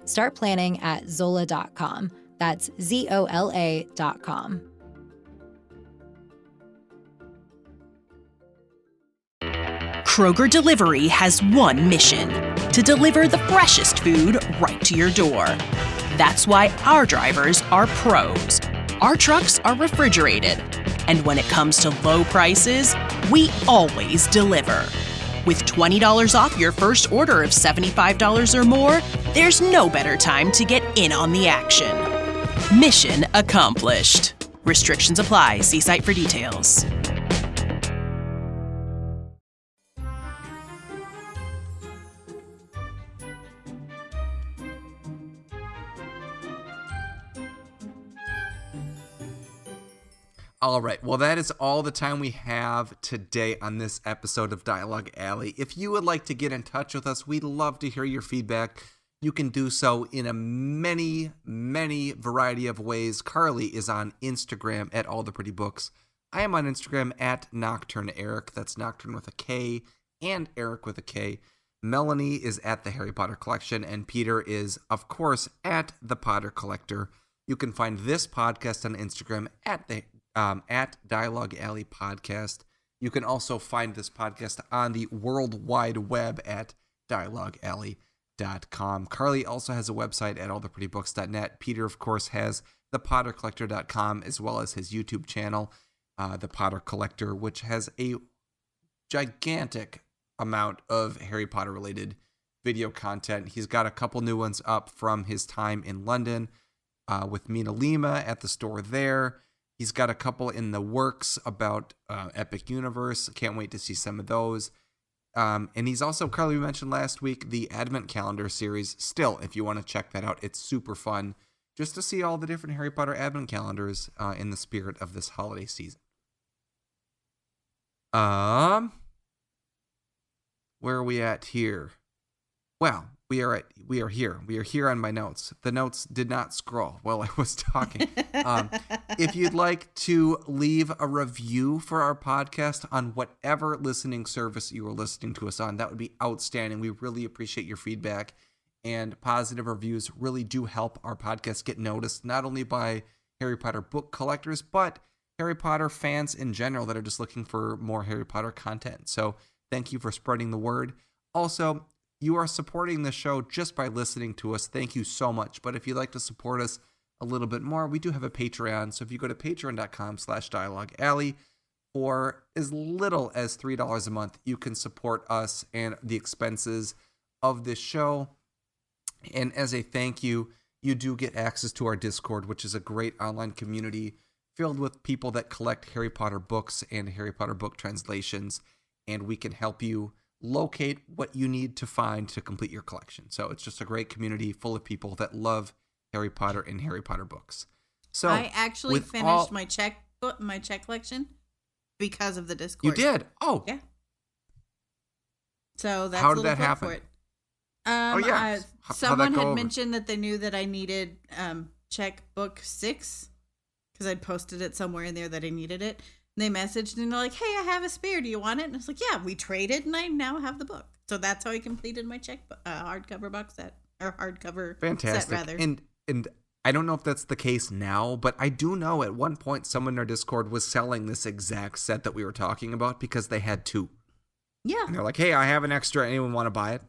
Speaker 3: Start planning at Zola.com. That's ZOLA.com.
Speaker 4: Kroger Delivery has one mission: to deliver the freshest food right to your door. That's why our drivers are pros. Our trucks are refrigerated. And when it comes to low prices, we always deliver. With $20 off your first order of $75 or more, there's no better time to get in on the action. Mission accomplished. Restrictions apply. See site for details.
Speaker 5: All right, well, that is all the time we have today on this episode of Dialogue Alley. If you would like to get in touch with us, we'd love to hear your feedback. You can do so in a many variety of ways. Carly is on Instagram at All the Pretty Books. I am on Instagram at Nocturne Eric. That's Nocturne with a K and Eric with a K. Melanie is at the Harry Potter Collection, and Peter is, of course, at the Potter Collector. You can find this podcast on Instagram at Dialogue Alley Podcast. You can also find this podcast on the World Wide Web at dialoguealley.com. Carly also has a website at alltheprettybooks.net. Peter, of course, has thepottercollector.com as well as his YouTube channel, The Potter Collector, which has a gigantic amount of Harry Potter related video content. He's got a couple new ones up from his time in London with Mina Lima at the store there. He's got a couple in the works about Epic Universe. Can't wait to see some of those. And he's also, Carly, we mentioned last week, the Advent Calendar series. Still, if you want to check that out, it's super fun just to see all the different Harry Potter Advent Calendars in the spirit of this holiday season. Where are we at here? Well, we are here. We are here on my notes. The notes did not scroll while I was talking. If you'd like to leave a review for our podcast on whatever listening service you are listening to us on, that would be outstanding. We really appreciate your feedback, and positive reviews really do help our podcast get noticed, not only by Harry Potter book collectors, but Harry Potter fans in general that are just looking for more Harry Potter content. So thank you for spreading the word. Also, you are supporting the show just by listening to us. Thank you so much. But if you'd like to support us a little bit more, we do have a Patreon. So if you go to patreon.com/dialoguealley, for as little as $3 a month, you can support us and the expenses of this show. And as a thank you, you do get access to our Discord, which is a great online community filled with people that collect Harry Potter books and Harry Potter book translations. And we can help you locate what you need to find to complete your collection. So it's just a great community full of people that love Harry Potter and Harry Potter books. So
Speaker 6: I actually finished my check collection because of the Discord.
Speaker 5: You did? Oh.
Speaker 6: Yeah. So that's
Speaker 5: how
Speaker 6: a
Speaker 5: did
Speaker 6: little
Speaker 5: that happen?
Speaker 6: for it.
Speaker 5: How'd
Speaker 6: Someone
Speaker 5: that
Speaker 6: had
Speaker 5: go
Speaker 6: mentioned that they knew that I needed checkbook 6 because I'd posted it somewhere in there that I needed it. They messaged and they're like, "Hey, I have a spare. Do you want it?" And I was like, "Yeah." We traded, and I now have the book. So that's how I completed my hardcover box set, or hardcover
Speaker 5: Fantastic.
Speaker 6: set rather.
Speaker 5: And I don't know if that's the case now, but I do know at one point someone in our Discord was selling this exact set that we were talking about because they had 2.
Speaker 6: Yeah.
Speaker 5: And they're like, "Hey, I have an extra. Anyone want to buy it?"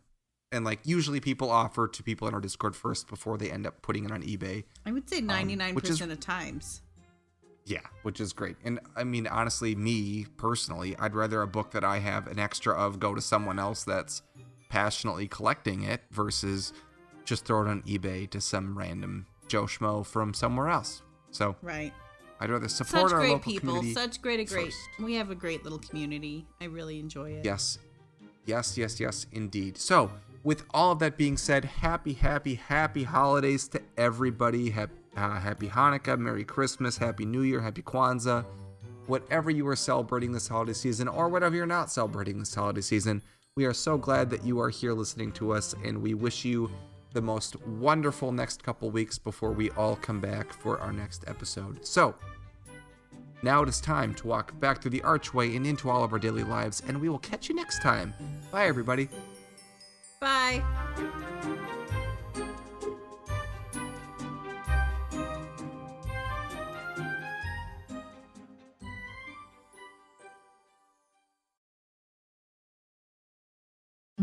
Speaker 5: And like usually people offer to people in our Discord first before they end up putting it on eBay.
Speaker 6: I would say 99% of times.
Speaker 5: Yeah, which is great. And I mean, honestly, me personally, I'd rather a book that I have an extra of go to someone else that's passionately collecting it versus just throw it on eBay to some random Joe Schmo from somewhere else. So
Speaker 6: right.
Speaker 5: I'd rather support
Speaker 6: such
Speaker 5: our
Speaker 6: great
Speaker 5: local
Speaker 6: people,
Speaker 5: community.
Speaker 6: such great.
Speaker 5: First.
Speaker 6: We have a great little community. I really enjoy it.
Speaker 5: Yes, indeed. So with all of that being said, happy holidays to everybody. Happy Hanukkah, Merry Christmas, Happy New Year, Happy Kwanzaa. Whatever you are celebrating this holiday season, or whatever you're not celebrating this holiday season, we are so glad that you are here listening to us, and we wish you the most wonderful next couple weeks before we all come back for our next episode. So, now it is time to walk back through the archway and into all of our daily lives, and we will catch you next time. Bye, everybody.
Speaker 6: Bye.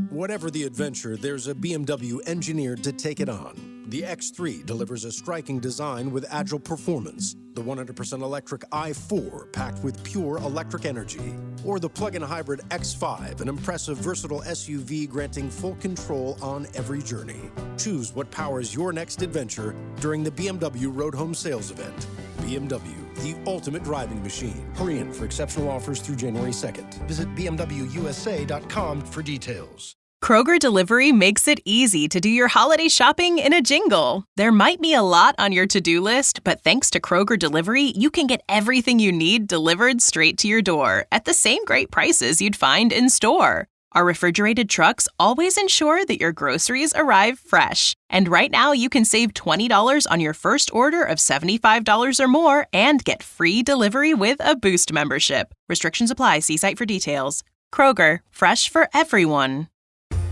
Speaker 1: Whatever the adventure, there's a BMW engineered to take it on. The X3 delivers a striking design with agile performance. The 100% electric i4 packed with pure electric energy. Or the plug-in hybrid X5, an impressive, versatile SUV granting full control on every journey. Choose what powers your next adventure during the BMW Road Home Sales Event. BMW, the ultimate driving machine. Hurry in for exceptional offers through January 2nd. Visit bmwusa.com for details.
Speaker 4: Kroger Delivery makes it easy to do your holiday shopping in a jingle. There might be a lot on your to-do list, but thanks to Kroger Delivery, you can get everything you need delivered straight to your door at the same great prices you'd find in store. Our refrigerated trucks always ensure that your groceries arrive fresh. And right now, you can save $20 on your first order of $75 or more and get free delivery with a Boost membership. Restrictions apply. See site for details. Kroger, fresh for everyone.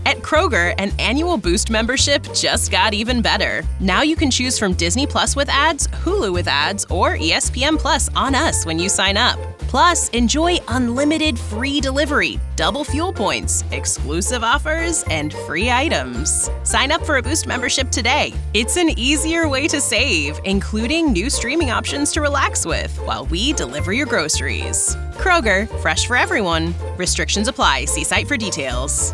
Speaker 4: At Kroger, an annual Boost membership just got even better. Now you can choose from Disney Plus with ads, Hulu with ads, or ESPN Plus on us when you sign up. Plus, enjoy unlimited free delivery, double fuel points, exclusive offers, and free items. Sign up for a Boost membership today. It's an easier way to save, including new streaming options to relax with while we deliver your groceries. Kroger, fresh for everyone. Restrictions apply. See site for details.